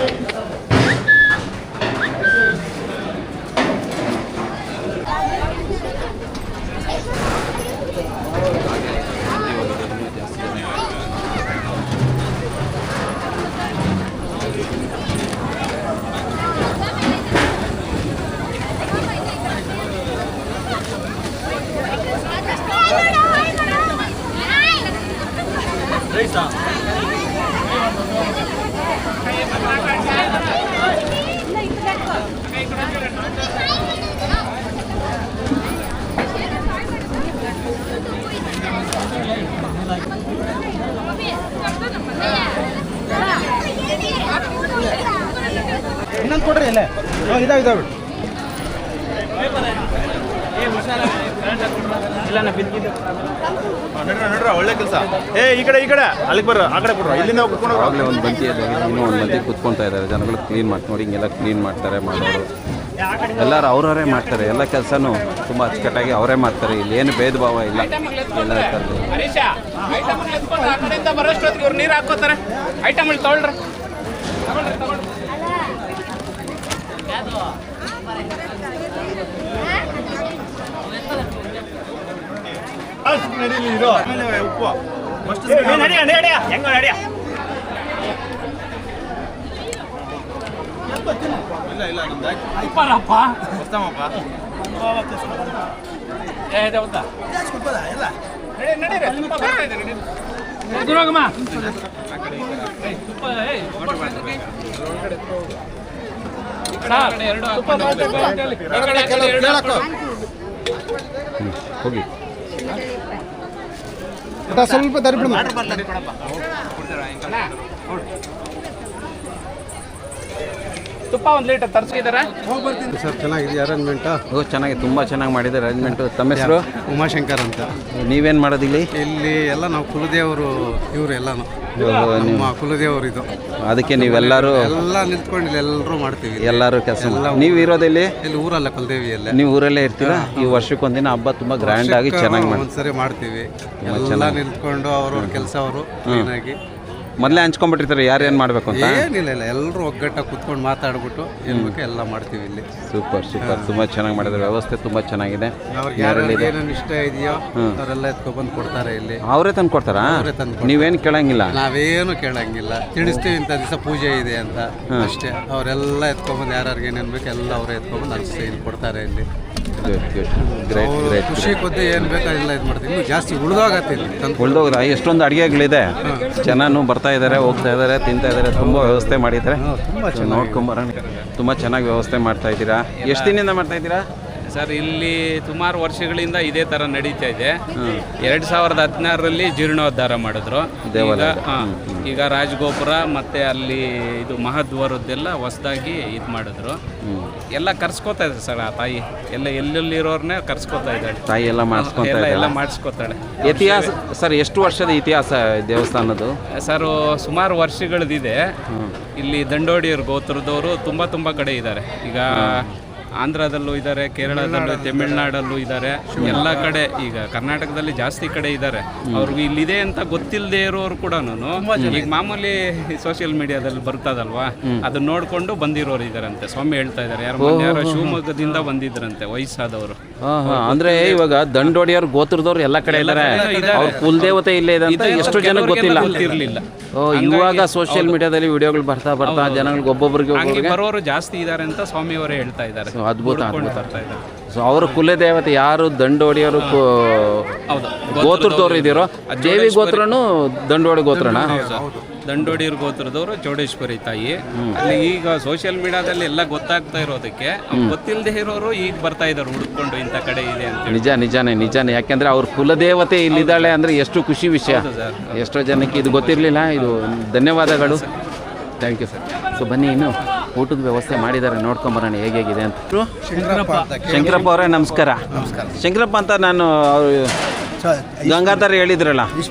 Speaker 7: ಇನ್ನೊಂದು ಕೊಡ್ರಿ ಇಲ್ಲೇ ಇದಾವೆ
Speaker 9: ಒಳ್ಳೆ ಕೆಲಸ. ಈ ಕಡೆ ಅಲ್ಲಿಗೆ ಬರ್ರ, ಆ ಕಡೆ ಕೊಡ್ರ, ಇಲ್ಲಿಂದ ಕುತ್ಕೊಂಡು
Speaker 3: ಆಗಲೇ ಒಂದು ಬಂತಿಯಲ್ಲಿ ಇನ್ನೂ ಒಂದು ಮಂದಿ ಕೂತ್ಕೊಳ್ತಾ ಇದ್ದಾರೆ. ಜನಗಳು ಕ್ಲೀನ್ ಮಾಡಿ ನೋಡಿ, ಹಿಂಗೆಲ್ಲ ಕ್ಲೀನ್ ಮಾಡ್ತಾರೆ, ಮಾಡೋರು ಎಲ್ಲರೂ ಅವ್ರವರೇ ಮಾಡ್ತಾರೆ. ಎಲ್ಲ ಕೆಲಸನೂ ತುಂಬ ಅಚ್ಚುಕಟ್ಟಾಗಿ ಅವರೇ ಮಾಡ್ತಾರೆ. ಇಲ್ಲಿ ಏನು ಭೇದ ಭಾವ ಇಲ್ಲ. ಎಲ್ಲ
Speaker 2: ನೀರು ಹಾಕೋತಾರೆ. ಐಟಮ್ ತಗೊಳ್ರಿ.
Speaker 9: ಉಪ್ಪು
Speaker 3: ಹೋಗಿ
Speaker 7: ಸ್ವಲ್ಪ ದರಿಬಿಡ
Speaker 2: ತುಪ್ಪ 1 ಲೀಟರ್ ತರಿಸಿದ್ದಾರೆ
Speaker 7: ಸರ್. ಚೆನ್ನಾಗಿದೆ ಅರೇಂಜ್ಮೆಂಟು.
Speaker 3: ಚೆನ್ನಾಗಿ ತುಂಬ ಚೆನ್ನಾಗಿ ಮಾಡಿದ್ದಾರೆ ಅರೇಂಜ್ಮೆಂಟು. ತಮ್ಮ ಹೆಸರು?
Speaker 7: ಉಮಾಶಂಕರ್ ಅಂತ.
Speaker 3: ನೀವೇನು ಮಾಡೋದಿಲ್ಲಿ?
Speaker 7: ಇಲ್ಲಿ ಎಲ್ಲ ನಾವು ಕುಲದೇವರು ಇವರು ಎಲ್ಲಾನು ನಮ್ಮ ಕುಲದೇವರು ಇದು.
Speaker 3: ಅದಕ್ಕೆ ನೀವೆಲ್ಲರೂ
Speaker 7: ಎಲ್ಲ ನಿಂತ್ಕೊಂಡು ಎಲ್ಲರೂ ಮಾಡ್ತೀವಿ.
Speaker 3: ಎಲ್ಲರೂ ಕೆಲಸ. ನೀವು ಇರೋದಿಲ್ಲಿ?
Speaker 7: ಇಲ್ಲಿ ಊರಲ್ಲ, ಕುಲದೇವಿಯಲ್ಲೇ.
Speaker 3: ನೀವು ಊರಲ್ಲೇ ಇರ್ತೀರಾ? ಈ ವರ್ಷಕ್ಕೊಂದಿನ ಹಬ್ಬ ತುಂಬ ಗ್ರ್ಯಾಂಡ್ ಆಗಿ ಚೆನ್ನಾಗಿ ಮಾಡಿ
Speaker 7: ಒಂದ್ಸರಿ ಮಾಡ್ತೀವಿ. ಎಲ್ಲ ನಿಂತ್ಕೊಂಡು ಅವ್ರವ್ರ ಕೆಲಸ ಅವರು ಕ್ಲೀನಾಗಿ
Speaker 3: ಮೊದಲೇ ಹಂಚ್ಕೊಂಡ್ಬಿಟ್ಟಿರ್ತಾರೆ ಯಾರು ಏನು ಮಾಡಬೇಕು ಅಂತ?
Speaker 7: ಏನಿಲ್ಲ, ಎಲ್ಲರೂ ಒಗ್ಗಟ್ಟಾಗಿ ಕುತ್ಕೊಂಡು ಮಾತಾಡ್ಬಿಟ್ಟು ಏನು ಬೇಕು ಎಲ್ಲ ಮಾಡ್ತೀವಿ ಇಲ್ಲಿ.
Speaker 3: ಸೂಪರ್ ತುಂಬ ಚೆನ್ನಾಗಿ ಮಾಡಿದ್ದಾರೆ. ವ್ಯವಸ್ಥೆ ತುಂಬ ಚೆನ್ನಾಗಿದೆ.
Speaker 7: ಅವ್ರಿಗೆ ಯಾರಲ್ಲಿ ಏನೇನು ಇಷ್ಟ ಇದೆಯೋ ಅವರೆಲ್ಲ ಎತ್ಕೊಬಂದು ಕೊಡ್ತಾರೆ ಇಲ್ಲಿ.
Speaker 3: ಅವರೇ ತಂದು ಕೊಡ್ತಾರಾ? ನೀವೇನು ಕೇಳಂಗಿಲ್ಲ?
Speaker 7: ನಾವೇನು ಕೇಳಂಗಿಲ್ಲ. ತಿಳಿಸ್ತೀವಿ ಇಂಥ ದಿವಸ ಪೂಜೆ ಇದೆ ಅಂತ ಅಷ್ಟೇ. ಅವರೆಲ್ಲ ಎತ್ಕೊಬಂದು ಯಾರ್ಯಾರಿಗೆ ಏನೇನು ಬೇಕು ಎಲ್ಲ ಅವರೇ ಎತ್ಕೊಬಂದು ಅನಿಸ್ತೇ ಇಲ್ಲಿ ಕೊಡ್ತಾರೆ ಇಲ್ಲಿ. ಖುಷಿ ಕೊದ್ದೆ ಏನು ಬೇಕಾ ಎಲ್ಲ ಇದು ಮಾಡ್ತೀವಿ. ಇನ್ನೂ ಜಾಸ್ತಿ
Speaker 3: ಉಳ್ದೋಗ್ರ ಎಷ್ಟೊಂದು ಅಡುಗೆಗಳಿದೆ. ಜನನೂ ಬರ್ತಾ ಇದ್ದಾರೆ, ಹೋಗ್ತಾ ಇದ್ದಾರೆ, ತಿಂತಾ ಇದ್ದಾರೆ. ತುಂಬ ವ್ಯವಸ್ಥೆ ಮಾಡಿದ್ದಾರೆ. ನೋಡ್ಕೊಂಬರೋಣ. ತುಂಬ ಚೆನ್ನಾಗಿ ವ್ಯವಸ್ಥೆ ಮಾಡ್ತಾ ಇದ್ದೀರಾ. ಎಷ್ಟು ದಿನದಿಂದ ಮಾಡ್ತಾ ಇದ್ದೀರಾ
Speaker 2: ಸರ್? ಇಲ್ಲಿ ಸುಮಾರು ವರ್ಷಗಳಿಂದ ಇದೇ ಥರ ನಡೀತಾ ಇದೆ. 2016ರಲ್ಲಿ ಜೀರ್ಣೋದ್ಧಾರ ಮಾಡಿದ್ರು ದೇವಾಲಯ. ಈಗ ರಾಜಗೋಪುರ ಮತ್ತು ಅಲ್ಲಿ ಇದು ಮಹದ್ವಾರದ್ದೆಲ್ಲ ಹೊಸದಾಗಿ ಇದು ಮಾಡಿದ್ರು. ಎಲ್ಲ ಕರ್ಸ್ಕೊತಾ ಇದೆ ಸರ್. ಆ ತಾಯಿ ಎಲ್ಲ ಎಲ್ಲೆಲ್ಲಿರೋರ್ನೇ ಕರ್ಸ್ಕೊತಾ ಇದ್ದಾಳೆ. ತಾಯಿ ಎಲ್ಲ ಮಾಡಿಸ್ಕೊತಾಳೆ.
Speaker 3: ಇತಿಹಾಸ ಸರ್, ಎಷ್ಟು ವರ್ಷದ ಇತಿಹಾಸ ದೇವಸ್ಥಾನದ್ದು?
Speaker 2: ಸರ್ ಸುಮಾರು ವರ್ಷಗಳದಿದೆ. ಇಲ್ಲಿ ದಂಡೋಡಿಯರ್ ಗೋತ್ರದವರು ತುಂಬ ಕಡೆ ಇದ್ದಾರೆ. ಈಗ ಆಂಧ್ರದಲ್ಲೂ ಇದ್ದಾರೆ, ಕೇರಳದಲ್ಲೂ, ತಮಿಳ್ನಾಡಲ್ಲೂ ಇದ್ದಾರೆ. ಎಲ್ಲ ಕಡೆ ಈಗ ಕರ್ನಾಟಕದಲ್ಲಿ ಜಾಸ್ತಿ ಕಡೆ ಇದ್ದಾರೆ. ಅವ್ರಿಗೆ ಇಲ್ಲಿದೆ ಅಂತ ಗೊತ್ತಿಲ್ಲದೆ ಇರೋರು ಕೂಡ ಈಗ ಮಾಮೂಲಿ ಸೋಷಿಯಲ್ ಮೀಡಿಯಾದಲ್ಲಿ ಬರ್ತದಲ್ವಾ, ಅದನ್ನ ನೋಡ್ಕೊಂಡು ಬಂದಿರೋರು ಇದಾರಂತೆ. ಸ್ವಾಮಿ ಹೇಳ್ತಾ ಇದ್ದಾರೆ. ಯಾರೋ ಶಿವಮೊಗ್ಗದಿಂದ ಬಂದಿದ್ರಂತೆ ವಯಸ್ಸಾದವರು.
Speaker 3: ಅಂದ್ರೆ ಇವಾಗ ದಂಡೋಡಿಯವ್ರ ಗೋತ್ರದವ್ರು ಎಲ್ಲ ಕಡೆ ಇದ್ದಾರೆ. ಅವ್ರ ಕುಲದೇವತೆ ಇಲ್ಲೇ ಇದೆ ಅಂತ ಎಷ್ಟು ಜನ ಗೊತ್ತಿರಲಿಲ್ಲ. ಇವಾಗ ಸೋಷಿಯಲ್ ಮೀಡಿಯಾದಲ್ಲಿ ವಿಡಿಯೋಗಳು ಬರ್ತಾ ಜನಗಳಿಗೆ ಒಬ್ಬೊಬ್ಬರಿಗೆ
Speaker 2: ಬರೋರು ಜಾಸ್ತಿ ಇದ್ದಾರೆ ಅಂತ ಸ್ವಾಮಿ ಅವರೇ ಹೇಳ್ತಾ ಇದ್ದಾರೆ.
Speaker 3: ಅದ್ಭುತ. ಸೊ ಅವ್ರ ಕುಲದೇವತೆ ಯಾರು? ದಂಡೋಡಿಯವರು ಗೋತ್ರದವ್ರು ಇದ್ದೀರೋ? ದೇವಿ ಗೋತ್ರನು ದಂಡೋಡಿ ಗೋತ್ರನ?
Speaker 2: ದಂಡೋಡಿಯರ್ ಗೋತ್ರದವರು ಚೌಡೇಶ್ವರಿ ತಾಯಿ. ಅಲ್ಲಿ ಈಗ ಸೋಷಿಯಲ್ ಮೀಡಿಯಾದಲ್ಲಿ ಎಲ್ಲ ಗೊತ್ತಾಗ್ತಾ ಇರೋದಕ್ಕೆ ಗೊತ್ತಿಲ್ಲದೆ ಇರೋರು ಈಗ ಬರ್ತಾ ಇದ್ದಾರೆ ಹುಡುಕೊಂಡು ಇಂಥ ಕಡೆ ಇದೆ ಅಂತ.
Speaker 3: ನಿಜಾನೇ. ಯಾಕೆಂದ್ರೆ ಅವ್ರ ಕುಲದೇವತೆ ಇಲ್ಲಿದ್ದಾಳೆ ಅಂದ್ರೆ ಎಷ್ಟು ಖುಷಿ ವಿಷಯ. ಎಷ್ಟೋ ಜನಕ್ಕೆ ಇದು ಗೊತ್ತಿರಲಿಲ್ಲ. ಇದು ಧನ್ಯವಾದಗಳು. Thank you sir. ಸೊ ಬನ್ನಿ, ಇನ್ನು ಊಟದ ವ್ಯವಸ್ಥೆ ಮಾಡಿದ್ದಾರೆ, ನೋಡ್ಕೊಂಬರೋಣ ಹೇಗಿದೆ ಅಂತ. ಶಂಕರಪ್ಪ ಅವರೇ ನಮಸ್ಕಾರ. ಶಂಕರಪ್ಪ ಅಂತ ನಾನು ಗಂಗಾಧರ್ ಹೇಳಿದ್ರಲ್ಲ,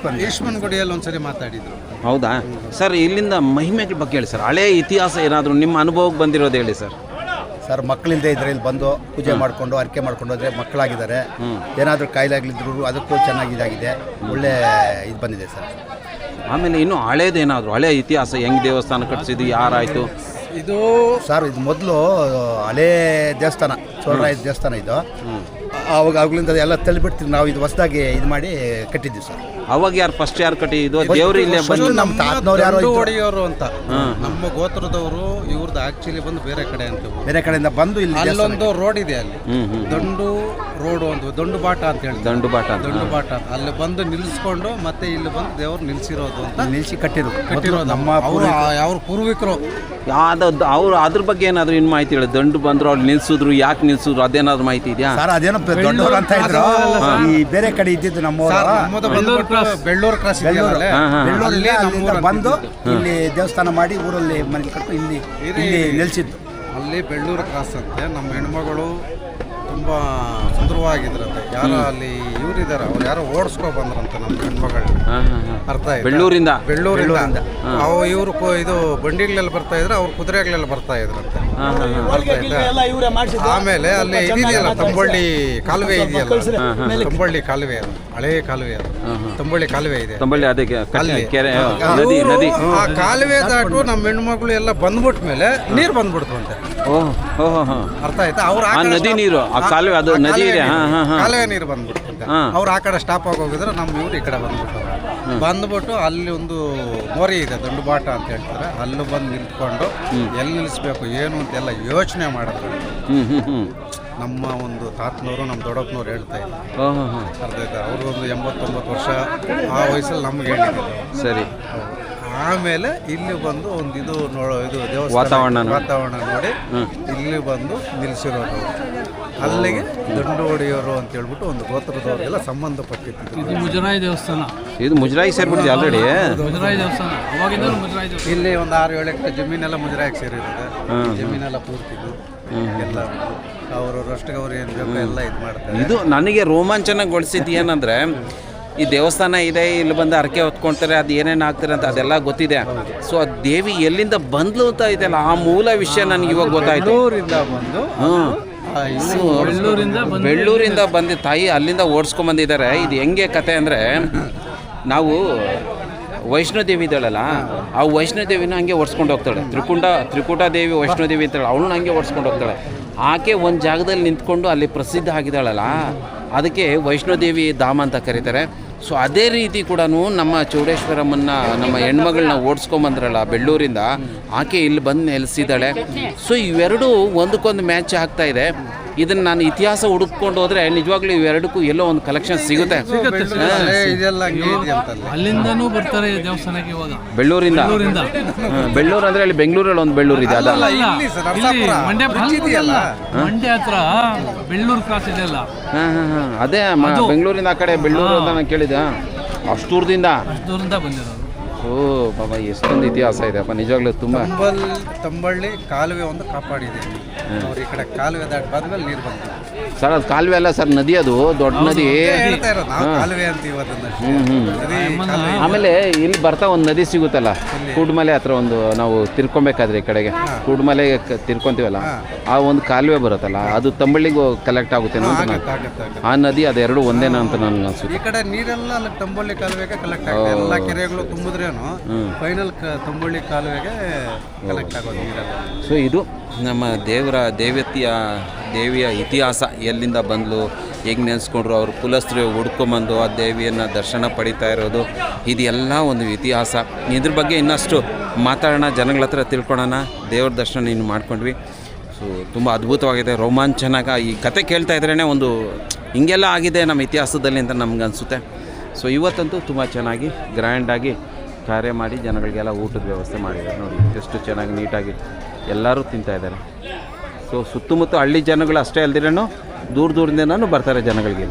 Speaker 7: ಈಶ್ವರನ ಗುಡಿಯಲ್ಲಿ ಒಂದ್ಸರಿ ಮಾತಾಡಿದ್ರು.
Speaker 3: ಹೌದಾ ಸರ್? ಇಲ್ಲಿಂದ ಮಹಿಮೆಗಳ ಬಗ್ಗೆ ಹೇಳಿ ಸರ್. ಹಳೆ ಇತಿಹಾಸ ಏನಾದರೂ ನಿಮ್ಮ ಅನುಭವಕ್ಕೆ ಬಂದಿರೋದು ಹೇಳಿ ಸರ್.
Speaker 1: ಸರ್, ಮಕ್ಕಳಿಲ್ಲದೆ ಇದ್ರೆ ಇಲ್ಲಿ ಬಂದು ಪೂಜೆ ಮಾಡಿಕೊಂಡು ಅರಿಕೆ ಮಾಡ್ಕೊಂಡು ಹೋದರೆ ಮಕ್ಕಳಾಗಿದ್ದಾರೆ. ಏನಾದರೂ ಕಾಯಿಲೆ ಆಗಲಿದ್ರು ಅದಕ್ಕೂ ಚೆನ್ನಾಗಿದಾಗಿದೆ. ಒಳ್ಳೆ ಇದು ಬಂದಿದೆ ಸರ್.
Speaker 3: ಆಮೇಲೆ ಇನ್ನು ಹಳೇದೇನಾದರೂ ಹಳೆ ಇತಿಹಾಸ ಹೆಂಗೆ ದೇವಸ್ಥಾನ ಕಟ್ಟಿಸಿದ್ದು, ಯಾರಾಯಿತು?
Speaker 1: ಇದು ಸರ್, ಇದು ಮೊದಲು ಹಳೇ ದೇವಸ್ಥಾನ, ಚೋಳರಾಯ ದೇವಸ್ಥಾನ ಇದು. ಅವಾಗಲಿಂದ ಎಲ್ಲ ತಳ್ಳಿಬಿಡ್ತೀವಿ ನಾವು. ಇದು ಹೊಸದಾಗಿ ಇದು ಮಾಡಿ ಕಟ್ಟಿದ್ದೀವಿ ಸರ್.
Speaker 3: ಅವಾಗ ಯಾರು ಕಟ್ಟಿದ್ದು? ದೇವರು ಇಲ್ಲೇ ಬಂದು
Speaker 1: ನಮ್ಮ ತಾತನವ್ರು ಯಾರು
Speaker 7: ಹೊಡಿಯೋರು ಅಂತ ನಮ್ಮ ಗೋತ್ರದವರು. ಇವ್ರದ್ದು ಆಕ್ಚುಲಿ ಬಂದು ಬೇರೆ ಕಡೆ ಅಂತ,
Speaker 1: ಬೇರೆ ಕಡೆಯಿಂದ ಬಂದು ಇಲ್ಲಿ
Speaker 7: ಅಲ್ಲೊಂದು ರೋಡ್ ಇದೆ. ಅಲ್ಲಿ ದಂಡು
Speaker 1: ರೋಡ್ ಒಂದು ದೊಂಡುಬಾಟ ಅಂತ ಹೇಳಿ
Speaker 3: ದಂಡುಬಾಟ
Speaker 1: ದೊಂಡುಬಾಟ ಅಲ್ಲಿ ಬಂದು ನಿಲ್ಲಿಸ್ಕೊಂಡು ಮತ್ತೆ ಇಲ್ಲಿ ಬಂದು ದೇವರು ನಿಲ್ಸಿರೋದು ಅಂತ
Speaker 7: ನಿಲ್ಲಿಸಿ ಕಟ್ಟಿರೋದು
Speaker 1: ನಮ್ಮ ಅವ್ರ ಪೂರ್ವಿಕರು.
Speaker 3: ಯಾವ್ದು ಅವ್ರು ಅದ್ರ ಬಗ್ಗೆ ಏನಾದರೂ ಇನ್ನು ಮಾಹಿತಿ ಹೇಳಿ, ದಂಡು ಬಂದ್ರು ಅವ್ರು ನಿಲ್ಸಿದ್ರು, ಯಾಕೆ ನಿಲ್ಸಿದ್ರು, ಅದೇನಾದ್ರು ಮಾಹಿತಿ ಇದೆಯಾ?
Speaker 7: ಸರ್ ಅದೇನೋ ದೊಡ್ಡವರು ಅಂತ ಇದ್ರು, ಈ ಬೇರೆ ಕಡೆ ಇದ್ದಿದ್ದು
Speaker 1: ಬೆಳ್ಳೂರು ಕ್ರಾಸ್
Speaker 7: ಬೆಳ್ಳೂರಲ್ಲಿ ಅಲ್ಲಿಂದ ಬಂದು ಇಲ್ಲಿ ದೇವಸ್ಥಾನ ಮಾಡಿ ಊರಲ್ಲಿ ಮನೆ ಕಟ್ಟು ಇಲ್ಲಿ ನಿಲ್ಸಿದ್ದು.
Speaker 1: ಅಲ್ಲಿ ಬೆಳ್ಳೂರು ಕ್ರಾಸ್ ಅಂತೆ. ನಮ್ಮ ಹೆಣ್ಮಗಳು ತುಂಬ ಸುಂದರವಾಗಿದ್ರಂತೆ. ಯಾರೋ ಅಲ್ಲಿ ಇವರಿದ್ದಾರೆ, ಅವ್ರು ಯಾರೋ ಓಡಿಸ್ಕೊ ಬಂದ್ರಂತೆ ನಮ್ಮ ಹೆಣ್ಮಗಳನ್ನ. ಅರ್ಥ ಆಯ್ತು?
Speaker 3: ಬೆಳ್ಳೂರಿಂದ
Speaker 1: ಅವು ಇವರು ಇದು ಬಂಡಿಗಳೆಲ್ಲ ಬರ್ತಾ ಇದ್ರೆ ಅವ್ರು ಕುದುರೆಗಳೆಲ್ಲ ಬರ್ತಾ ಇದ್ರಂತೆ. ಅರ್ಥ ಆಯ್ತಾ? ಆಮೇಲೆ ಅಲ್ಲಿ ಇದೆಯಲ್ಲ ತಂಬಳ್ಳಿ ಕಾಲುವೆ ಇದೆಯಲ್ಲ, ತಂಬಳ್ಳಿ ಕಾಲುವೆ, ಅದು ಹಳೇ ಕಾಲುವೆ, ಅದು ತಂಬಳ್ಳಿ ಕಾಲುವೆ ಇದೆ.
Speaker 3: ತಂಬಳ್ಳಿ ಅದಕ್ಕೆ ಕೆರೆ ನದಿ
Speaker 1: ಆ ಕಾಲುವೆ ದಾಟು ನಮ್ಮ ಹೆಣ್ಮಕ್ಳು ಎಲ್ಲ ಬಂದ್ಬಿಟ್ಟ ಮೇಲೆ ನೀರು ಬಂದ್ಬಿಡ್ತಂತೆ. ಅರ್ಥ ಆಯ್ತಾ? ಅವ್ರ
Speaker 3: ನದಿ ನೀರು ಕಾಲುವೆ, ಅದು ನದಿ ಇದೆ,
Speaker 1: ಕಾಲುವೆ ನೀರು ಬಂದ್ಬಿಡ್ತಂತೆ. ಅವ್ರು ಆ ಕಡೆ ಸ್ಟಾಪ್ ಆಗಿ ಹೋಗಿದ್ರೆ ನಮ್ಮ ಇವ್ರು ಈ ಕಡೆ ಬಂದ್ಬಿಟ್ಟು ಅಲ್ಲಿ ಒಂದು ಮೋರಿ ಇದೆ, ದಂಡುಬಾಟ ಅಂತ ಹೇಳ್ತಾರೆ. ಅಲ್ಲಿ ಬಂದು ನಿಂತ್ಕೊಂಡು ಎಲ್ಲಿ ನಿಲ್ಲಿಸ್ಬೇಕು ಏನು ಅಂತೆಲ್ಲ ಯೋಚನೆ ಮಾಡಿದ್ರು. ನಮ್ಮ ಒಂದು ತಾತನವರು ನಮ್ಮ ದೊಡ್ಡಪ್ಪನವ್ರು ಹೇಳ್ತಾ ಇದ್ರು. ಅರ್ಥ ಆಯ್ತಾ? ಅವರು ಒಂದು 89 ವರ್ಷ ಆ ವಯಸ್ಸಲ್ಲಿ ನಮ್ಗೆ ಹೇಳಿದ್ರು.
Speaker 3: ಸರಿ.
Speaker 1: ಆಮೇಲೆ ಇಲ್ಲಿ ಬಂದು ಒಂದು ಇದು ದೇವಸ್ಥಾನ ವಾತಾವರಣ ನೋಡಿ ಇಲ್ಲಿ ಬಂದು ನಿಲ್ಲಿಸಿರೋದು. ಅಲ್ಲಿಗೆ ದಂಡು ಹೊಡೆಯೋರು ಅಂತ ಹೇಳ್ಬಿಟ್ಟು ಒಂದು ಗೋತ್ರದವ್ರಿಗೆಲ್ಲ ಸಂಬಂಧಪಟ್ಟಿತ್ತು.
Speaker 5: ಇದು ಮುಜರಾಯಿ ದೇವಸ್ಥಾನ.
Speaker 3: ಇದು ಮುಜರಾಯಿ ಸೇರ್ಬಿಟ್ಟಿದೆ ಆಲ್ರೆಡಿ.
Speaker 5: ಮುಜರಾಯಿ ದೇವಸ್ಥಾನ ಅವಾಗಿಂದ ಮುಜರಾಯಿ ದೇವಸ್ಥಾನ.
Speaker 1: ಇಲ್ಲಿ ಒಂದು 6-7 ಎಕರೆ ಜಮೀನೆಲ್ಲ ಮುಜರಾಯಿಗೆ ಸೇರಿರುತ್ತೆ. ಜಮೀನೆಲ್ಲ ಪೂರ್ತಿದ್ದು ಎಲ್ಲ ಅವ್ರಷ್ಟಕ್ಕೆ ಅವ್ರು ಏನು ಬೇಕು ಎಲ್ಲ ಇದು ಮಾಡ್ತಾರೆ.
Speaker 3: ಇದು ನನಗೆ ರೋಮಾಂಚನಗೊಳಿಸಿದ್ದು ಏನಂದರೆ, ಈ ದೇವಸ್ಥಾನ ಇದೆ, ಇಲ್ಲಿ ಬಂದು ಹರಕೆ ಹೊತ್ಕೊಳ್ತಾರೆ, ಅದು ಏನೇನು ಆಗ್ತಾರೆ ಅಂತ ಅದೆಲ್ಲ ಗೊತ್ತಿದೆ. ಸೊ ಆ ದೇವಿ ಎಲ್ಲಿಂದ ಬಂದ್ಲು ಅಂತ ಇದೆಯಲ್ಲ, ಆ ಮೂಲ ವಿಷಯ ನನಗೆ ಇವಾಗ ಗೊತ್ತಾಯ್ತು. ಬೆಳ್ಳೂರಿಂದ ಬಂದು ತಾಯಿ ಅಲ್ಲಿಂದ ಓಡಿಸ್ಕೊಂಬಂದಿದ್ದಾರೆ. ಇದು ಹೆಂಗೆ ಕತೆ ಅಂದರೆ, ನಾವು ವೈಷ್ಣೋದೇವಿ ಇದ್ದಾಳಲ್ಲ, ಆ ವೈಷ್ಣೋದೇವಿನ ಹಂಗೆ ಓಡಿಸ್ಕೊಂಡು ಹೋಗ್ತಾಳೆ. ತ್ರಿಕುಟ ದೇವಿ ವೈಷ್ಣೋದೇವಿ ಅಂತಾಳೆ, ಅವಳನ್ನ ಹಂಗೆ ಓಡಿಸ್ಕೊಂಡು ಹೋಗ್ತಾಳೆ. ಆಕೆ ಒಂದು ಜಾಗದಲ್ಲಿ ನಿಂತ್ಕೊಂಡು ಅಲ್ಲಿ ಪ್ರಸಿದ್ಧ ಆಗಿದ್ದಾಳಲ್ಲ, ಅದಕ್ಕೆ ವೈಷ್ಣೋದೇವಿ ಧಾಮ ಅಂತ ಕರೀತಾರೆ. ಸೊ ಅದೇ ರೀತಿ ಕೂಡ ನಮ್ಮ ಚೌಡೇಶ್ವರಮ್ಮನ್ನ, ನಮ್ಮ ಹೆಣ್ಮಗಳನ್ನ ಓಡಿಸ್ಕೊಂಬಂದ್ರಲ್ಲ ಬೆಳ್ಳೂರಿಂದ, ಆಕೆ ಇಲ್ಲಿ ಬಂದು ನೆಲೆಸಿದ್ದಾಳೆ. ಸೊ ಇವೆರಡೂ ಒಂದಕ್ಕೊಂದು ಮ್ಯಾಚ್ ಆಗ್ತಾ ಇದೆ. ಇದನ್ನು ನಾನು ಇತಿಹಾಸ ಹುಡುಕೊಂಡು ಹೋದರೆ ನಿಜವಾಗ್ಲೂ ಇವೆರಡಕ್ಕೂ ಎಲ್ಲೋ ಒಂದು ಕಲೆಕ್ಷನ್ ಸಿಗುತ್ತೆ.
Speaker 5: ಅಲ್ಲಿಂದನೂ ಬರ್ತಾರೆ ದೇವಸ್ಥಾನಕ್ಕೆ ಇವಾಗ,
Speaker 3: ಬೆಳ್ಳೂರಿಂದ. ಬೆಳ್ಳೂರು ಅಂದರೆ ಅಲ್ಲಿ ಬೆಂಗಳೂರಲ್ಲಿ ಒಂದು ಬೆಳ್ಳೂರು ಇದೆ, ಅದಲ್ಲ?
Speaker 5: ಮಂಡ್ಯ ಹತ್ರ ಬೆಳ್ಳೂರು ಕ್ರಾಸ್ ಇದೆ ಅಲ್ಲ,
Speaker 3: ಅದೇ ಬೆಂಗಳೂರಿಂದ ಆ ಕಡೆ ಬೆಳ್ಳೂರು ಅಂತ ನಾನು ಕೇಳಿದೆ. ಅಷ್ಟು ದೂರದಿಂದ
Speaker 5: ಬಂದಿರೋದು.
Speaker 3: ಓ ಬಾಬಾ, ಎಷ್ಟೊಂದು ಇತಿಹಾಸ ಇದೆ ಅಪ್ಪ ನಿಜವಾಗ್ಲೂ. ತುಂಬ
Speaker 1: ತಂಬಳ್ಳಿ ಕಾಲುವೆ ಒಂದು ಕಾಪಾಡಿದೆ. ಅವ್ರು ಈ ಕಡೆ ಕಾಲುವೆ ದಾಟಿ ಬಂದ್ಮೇಲೆ ನೀರು ಬಂತು
Speaker 3: ಸರ್. ಅದು ಕಾಲುವೆ ಅಲ್ಲ ಸರ್, ನದಿ, ಅದು ದೊಡ್ಡ ನದಿ.
Speaker 1: ಕಾಲುವೆ ಅಂತೀವಿ ಅದನ್ನ.
Speaker 3: ಆಮೇಲೆ ಇಲ್ಲಿ ಬರ್ತಾ ಒಂದು ನದಿ ಸಿಗುತ್ತಲ್ಲ, ಕೂಡ್ಮಲೆ ಹತ್ರ ಒಂದು, ನಾವು ತಿರ್ಕೊಬೇಕಾದ್ರೆ ಈ ಕಡೆಗೆ ಕೂಡ್ಮಲೆ ತಿರ್ಕೊಂತೀವಲ್ಲ, ಆ ಒಂದು ಕಾಲುವೆ ಬರುತ್ತಲ್ಲ, ಅದು ತಂಬಳ್ಳಿಗೂ ಕಲೆಕ್ಟ್ ಆಗುತ್ತೆ ಆ ನದಿ. ಅದೆರಡು ಒಂದೇನಾ ಅಂತ ನನಗೆ ಅನ್ಸುತ್ತೆ.
Speaker 1: ಈ ಕಡೆ ನೀರೆಲ್ಲ ಅಲ್ಲಿ ತಂಬಳ್ಳಿ ಕಾಲುವೆಗೆ ಕಲೆಕ್ಟ್ ಆಗುತ್ತೆ. ಎಲ್ಲ ಕೆರೆಗಳು ತುಂಬಿದ್ರೇನು ಫೈನಲ್ ತಂಬಳ್ಳಿ ಕಾಲುವೆಗೆ ಕಲೆಕ್ಟ್ ಆಗೋದು ನೀರೆಲ್ಲ.
Speaker 3: ಸೊ ಇದು ನಮ್ಮ ದೇವಿಯ ಇತಿಹಾಸ. ಎಲ್ಲಿಂದ ಬಂದಲು, ಹೇಗೆ ನೆನೆಸ್ಕೊಂಡ್ರು, ಅವ್ರ ಕುಲಸ್ಥರು ಹುಡ್ಕೊಂಬಂದು ಆ ದೇವಿಯನ್ನು ದರ್ಶನ ಪಡಿತಾ ಇರೋದು, ಇದೆಲ್ಲ ಒಂದು ಇತಿಹಾಸ. ಇದ್ರ ಬಗ್ಗೆ ಇನ್ನಷ್ಟು ಮಾತಾಡೋಣ, ಜನಗಳ ಹತ್ರ ತಿಳ್ಕೊಳ್ಳೋಣ. ದೇವ್ರ ದರ್ಶನ ಇನ್ನು ಮಾಡ್ಕೊಂಡ್ವಿ. ಸೊ ತುಂಬ ಅದ್ಭುತವಾಗಿದೆ, ರೋಮಾಂಚನಾಗ. ಈ ಕತೆ ಕೇಳ್ತಾ ಇದ್ರೇ ಒಂದು ಹಿಂಗೆಲ್ಲ ಆಗಿದೆ ನಮ್ಮ ಇತಿಹಾಸದಲ್ಲಿ ಅಂತ ನಮ್ಗೆ ಅನಿಸುತ್ತೆ. ಸೊ ಇವತ್ತಂತೂ ತುಂಬ ಚೆನ್ನಾಗಿ ಗ್ರ್ಯಾಂಡಾಗಿ ಕಾರ್ಯ ಮಾಡಿ ಜನಗಳಿಗೆಲ್ಲ ಊಟದ ವ್ಯವಸ್ಥೆ ಮಾಡಿದ್ದಾರೆ. ನೋಡಿ ಎಷ್ಟು ಚೆನ್ನಾಗಿ ನೀಟಾಗಿ ಎಲ್ಲರೂ ತಿಂತಾಯಿದ್ದಾರೆ. ಸೊ ಸುತ್ತಮುತ್ತ ಹಳ್ಳಿ ಜನಗಳು ಅಷ್ಟೇ ಅಲ್ದಿರೇನು, ದೂರದಿಂದನೂ ಬರ್ತಾರೆ ಜನಗಳಿಗೆ.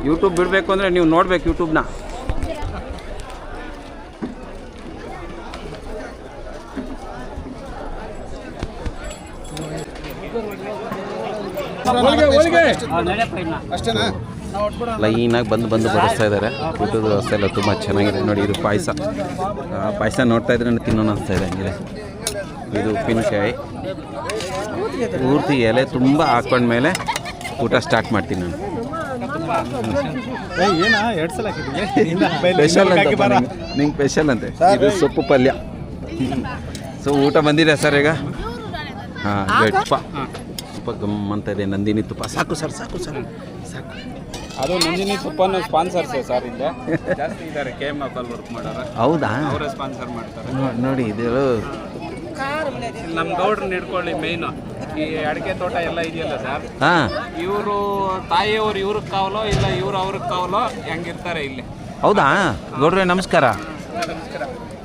Speaker 3: ಯೂಟ್ಯೂಬ್ ಬಿಡಬೇಕು ಅಂದರೆ ನೀವು ನೋಡಬೇಕು ಯೂಟ್ಯೂಬ್ನ. ಲೈನಾಗಿ ಬಂದು ಬಡಿಸ್ತಾ ಇದ್ದಾರೆ. ಊಟದ ವ್ಯವಸ್ಥೆ ಎಲ್ಲ ತುಂಬ ಚೆನ್ನಾಗಿದೆ. ನೋಡಿ ಇದು ಪಾಯಸ ನೋಡ್ತಾ ಇದ್ರೆ ತಿನ್ನೋಣ ಅನಿಸ್ತಾ ಇದೆ. ಹಂಗಿದೆ ಇದು ಉಪ್ಪಿನಕಾಯಿ ಪೂರ್ತಿ ಎಲೆ ತುಂಬ ಹಾಕೊಂಡ್ಮೇಲೆ ಊಟ ಸ್ಟಾರ್ಟ್ ಮಾಡ್ತೀನಿ ನಾನು. ಸ್ಪೆಷಲ್ ಅಂತ ನಿಂಗೆ ಸ್ಪೆಷಲ್ ಅಂತೆ. ಇದು ಸೊಪ್ಪು ಪಲ್ಯ. ಸೊ ಊಟ ಬಂದಿದೆ ಸರ್ ಈಗ. ಹಾಂ ತುಪ್ಪ ಗಮ್ಮಂತ ಇದೆ. ನಂದಿನಿ ತುಪ್ಪ ಸಾಕು ಸರ್, ಸಾಕು.
Speaker 2: ಅದು ನಂದಿನಿ ತುಪ್ಪನ ಸ್ಪಾನ್ಸರ್ಸ್ ಸರ್, ಇಲ್ಲ ಜಾಸ್ತಿ ಇದ್ದಾರೆ. KM ವರ್ಕ್ ಮಾಡೋರು.
Speaker 3: ಹೌದಾ?
Speaker 2: ಅವರೇ ಸ್ಪಾನ್ಸರ್ ಮಾಡ್ತಾರೆ.
Speaker 3: ನೋಡಿ ಇದು
Speaker 2: ನಮ್ಮ ಗೌಡ್ರನ್ನ ಹಿಡ್ಕೊಳ್ಳಿ ಮೇಯ್ನು. ಈ ಅಡಿಕೆ ತೋಟ ಎಲ್ಲ ಇದೆಯಲ್ಲ ಸರ್,
Speaker 3: ಹಾಂ,
Speaker 2: ಇವರು ತಾಯಿಯವರು ಇವ್ರಿಗೆ ಕಾವಲೋ ಇಲ್ಲ ಇವ್ರು ಅವ್ರಿಗೆ ಕಾವಲೋ ಹೆಂಗಿರ್ತಾರೆ ಇಲ್ಲಿ.
Speaker 3: ಹೌದಾ? ಗೌಡ್ರೆ ನಮಸ್ಕಾರ.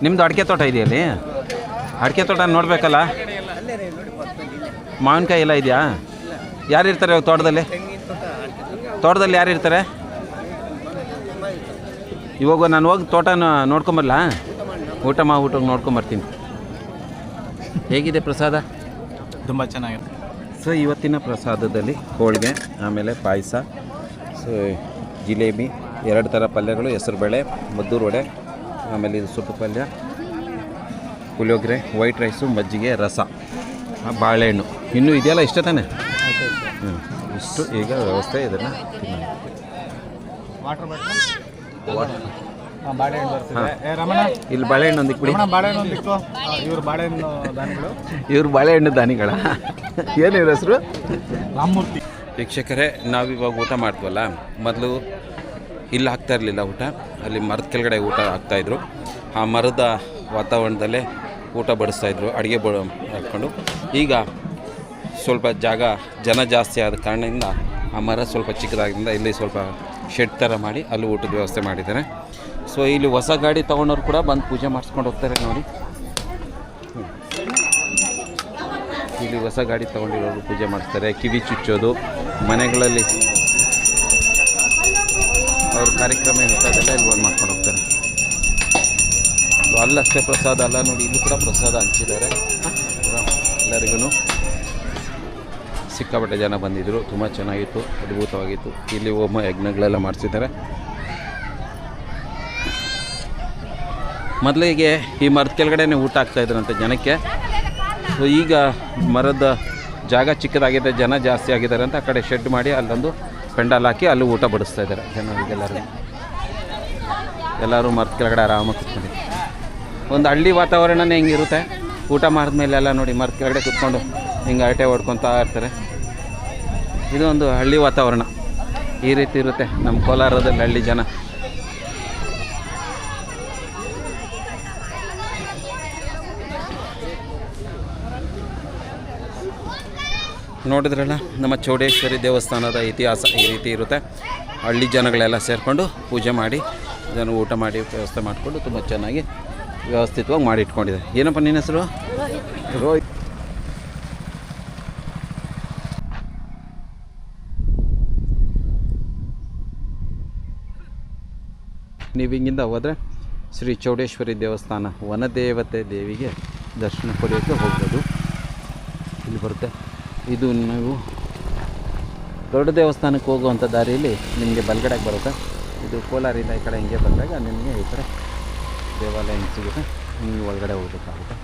Speaker 3: ನಿಮ್ಮದು ಅಡಿಕೆ ತೋಟ ಇದೆಯಲ್ಲಿ? ಅಡಿಕೆ ತೋಟ ನೋಡಬೇಕಲ್ಲ. ಮಾವಿನಕಾಯಿ ಎಲ್ಲ ಇದೆಯಾ? ಯಾರು ಇರ್ತಾರೆ ತೋಟದಲ್ಲಿ? ತೋಟದಲ್ಲಿ ಯಾರು ಇರ್ತಾರೆ? ಇವಾಗ ನಾನು ಹೋಗಿ ತೋಟನ ನೋಡ್ಕೊಂಬರಲ್ಲ? ಊಟ ನೋಡ್ಕೊಂಬರ್ತೀನಿ. ಹೇಗಿದೆ ಪ್ರಸಾದ?
Speaker 9: ತುಂಬ ಚೆನ್ನಾಗಿದೆ.
Speaker 3: ಸೊ ಇವತ್ತಿನ ಪ್ರಸಾದದಲ್ಲಿ ಹೋಳಿಗೆ, ಆಮೇಲೆ ಪಾಯಸ, ಸೊ ಜಿಲೇಬಿ, 2 ಥರ ಪಲ್ಯಗಳು, ಹೆಸರುಬೇಳೆ, ಮದ್ದೂರು ವಡೆ, ಆಮೇಲೆ ಇದು ಸೊಪ್ಪು ಪಲ್ಯ, ಪುಳಿಯೋಗರೆ, ವೈಟ್ ರೈಸು, ಮಜ್ಜಿಗೆ, ರಸ, ಬಾಳೆಹಣ್ಣು ಇನ್ನೂ ಇದೆಯಲ್ಲ, ಇಷ್ಟ ತಾನೆ? ಇಷ್ಟು ಈಗ ವ್ಯವಸ್ಥೆ. ಇದನ್ನು
Speaker 9: ವಾಟರ್ ಬಾಟಲ್,
Speaker 3: ವಾಟರ್,
Speaker 9: ಬಾಳೆಹಣ್ಣು ಬರ್ತಿದೆ. ರಮಣ,
Speaker 3: ಇಲ್ಲಿ ಬಾಳೆಹಣ್ಣು ಒಂದಿಕ್ಕೆ ಬಿಡಿ.
Speaker 9: ಬಾಳೆಹಣ್ಣು ಒಂದಿತ್ತು. ಇವ್ರು ಬಾಳೆಹಣ್ಣು ದಾನಿಗಳು.
Speaker 3: ಇವ್ರು ಬಾಳೆಹಣ್ಣು ದಾನಿಗಳ. ಏನು ಇವ್ರ ಹೆಸರು?
Speaker 9: ರಾಮಮೂರ್ತಿ.
Speaker 3: ವೀಕ್ಷಕರೇ, ನಾವಿವಾಗ ಊಟ ಮಾಡ್ತೀವಲ್ಲ, ಮೊದಲು ಇಲ್ಲಿ ಹಾಕ್ತಾ ಇರಲಿಲ್ಲ ಊಟ, ಅಲ್ಲಿ ಮರದ ಕೆಳಗಡೆ ಊಟ ಹಾಕ್ತಾಯಿದ್ರು. ಆ ಮರದ ವಾತಾವರಣದಲ್ಲೇ ಊಟ ಬಡಿಸ್ತಾಯಿದ್ರು, ಅಡುಗೆ ಹಾಕ್ಕೊಂಡು. ಈಗ ಸ್ವಲ್ಪ ಜನ ಜಾಸ್ತಿ ಆದ ಕಾರಣದಿಂದ ಆ ಮರ ಸ್ವಲ್ಪ ಚಿಕ್ಕದಾಗಿದ್ದರಿಂದ ಇಲ್ಲಿ ಸ್ವಲ್ಪ ಶೆಡ್ ಥರ ಮಾಡಿ ಅಲ್ಲಿ ಊಟದ ವ್ಯವಸ್ಥೆ ಮಾಡಿದ್ದಾರೆ. ಸೊ ಇಲ್ಲಿ ಹೊಸ ಗಾಡಿ ತೊಗೊಂಡವ್ರು ಕೂಡ ಬಂದು ಪೂಜೆ ಮಾಡಿಸ್ಕೊಂಡು ಹೋಗ್ತಾರೆ ನೋಡಿ. ಇಲ್ಲಿ ಹೊಸ ಗಾಡಿ ತೊಗೊಂಡಿರೋರು ಪೂಜೆ ಮಾಡಿಸ್ತಾರೆ. ಕಿವಿ ಚುಚ್ಚೋದು, ಮನೆಗಳಲ್ಲಿ ಅವ್ರ ಕಾರ್ಯಕ್ರಮ ಇಂಥದ್ದೆಲ್ಲ ಇಲ್ಲಿ ಬಂದು ಮಾಡ್ಕೊಂಡು ಹೋಗ್ತಾರೆ. ಸೊ ಅಲ್ಲಷ್ಟೇ ಪ್ರಸಾದ ಅಲ್ಲ ನೋಡಿ, ಇಲ್ಲೂ ಕೂಡ ಪ್ರಸಾದ ಹಂಚಿದ್ದಾರೆ ಎಲ್ಲರಿಗೂ. ಸಿಕ್ಕಾಪಟ್ಟೆ ಜನ ಬಂದಿದ್ದರು, ತುಂಬ ಚೆನ್ನಾಗಿತ್ತು, ಅದ್ಭುತವಾಗಿತ್ತು. ಇಲ್ಲಿ ಹೋಮ ಯಜ್ಞಗಳೆಲ್ಲ ಮಾಡಿಸಿದ್ದಾರೆ. ಮೊದಲಿಗೆ ಈ ಮರದ ಕೆಳಗಡೆನೇ ಊಟ ಆಗ್ತಾಯಿದ್ರಂತೆ ಜನಕ್ಕೆ. ಸೊ ಈಗ ಮರದ ಜಾಗ ಚಿಕ್ಕದಾಗಿದೆ, ಜನ ಜಾಸ್ತಿ ಆಗಿದ್ದಾರೆ ಅಂತ ಆ ಕಡೆ ಶೆಡ್ ಮಾಡಿ ಅಲ್ಲೊಂದು ಪೆಂಡಾಲ್ ಹಾಕಿ ಅಲ್ಲಿ ಊಟ ಬಡಿಸ್ತಾ ಇದ್ದಾರೆ ಜನರಿಗೆಲ್ಲರೂ. ಎಲ್ಲರೂ ಮರದ ಕೆಳಗಡೆ ಆರಾಮಾಗಿ ಕೂತ್ಕೊಂಡಿದ್ದಾರೆ. ಒಂದು ಹಳ್ಳಿ ವಾತಾವರಣನೇ ಹಿಂಗಿರುತ್ತೆ. ಊಟ ಮಾಡಿದ್ಮೇಲೆ ಎಲ್ಲ ನೋಡಿ ಮರದ ಕೆಳಗಡೆ ಕೂತ್ಕೊಂಡು ಹಿಂಗೆ ಹರಟೆ ಹೊಡ್ಕೊತಾ ಇರ್ತಾರೆ. ಇದು ಒಂದು ಹಳ್ಳಿ ವಾತಾವರಣ. ಈ ರೀತಿ ಇರುತ್ತೆ ನಮ್ಮ ಕೋಲಾರದಲ್ಲಿ ಹಳ್ಳಿ ಜನ. ನೋಡಿದ್ರಲ್ಲ, ನಮ್ಮ ಚೌಡೇಶ್ವರಿ ದೇವಸ್ಥಾನದ ಇತಿಹಾಸ ಈ ರೀತಿ ಇರುತ್ತೆ. ಹಳ್ಳಿ ಜನಗಳೆಲ್ಲ ಸೇರಿಕೊಂಡು ಪೂಜೆ ಮಾಡಿ ಇದನ್ನು ಊಟ ಮಾಡಿ ವ್ಯವಸ್ಥೆ ಮಾಡಿಕೊಂಡು ತುಂಬ ಚೆನ್ನಾಗಿ ವ್ಯವಸ್ಥಿತವಾಗಿ ಮಾಡಿ ಇಟ್ಕೊಂಡಿದೆ. ಏನಪ್ಪ ನಿನ್ನ ಹೆಸರು? ರೋಹಿತ್. ನೀವು ಹಿಂಗಿಂದ ಹೋದರೆ ಶ್ರೀ ಚೌಡೇಶ್ವರಿ ದೇವಸ್ಥಾನ, ವನದೇವತೆ ದೇವಿಗೆ ದರ್ಶನ ಪಡೆಯೋಕ್ಕೆ ಹೋಗ್ಬೋದು. ಇಲ್ಲಿ ಬರುತ್ತೆ. ಇದು ನೀವು ದೊಡ್ಡ ದೇವಸ್ಥಾನಕ್ಕೆ ಹೋಗುವಂಥ ದಾರಿಯಲ್ಲಿ ನಿಮಗೆ ಬಲಗಡೆಗೆ ಬರುತ್ತೆ. ಇದು ಕೋಲಾರಿಂದ ಈ ಕಡೆ ಹಿಂಗೆ ಬಂದಾಗ ನಿಮಗೆ ಈ ಕಡೆ ದೇವಾಲಯ ಹಿಂಗೆ ಸಿಗುತ್ತೆ. ಹಿಂಗೆ ಒಳಗಡೆ ಹೋಗ್ಬೇಕಾಗುತ್ತೆ.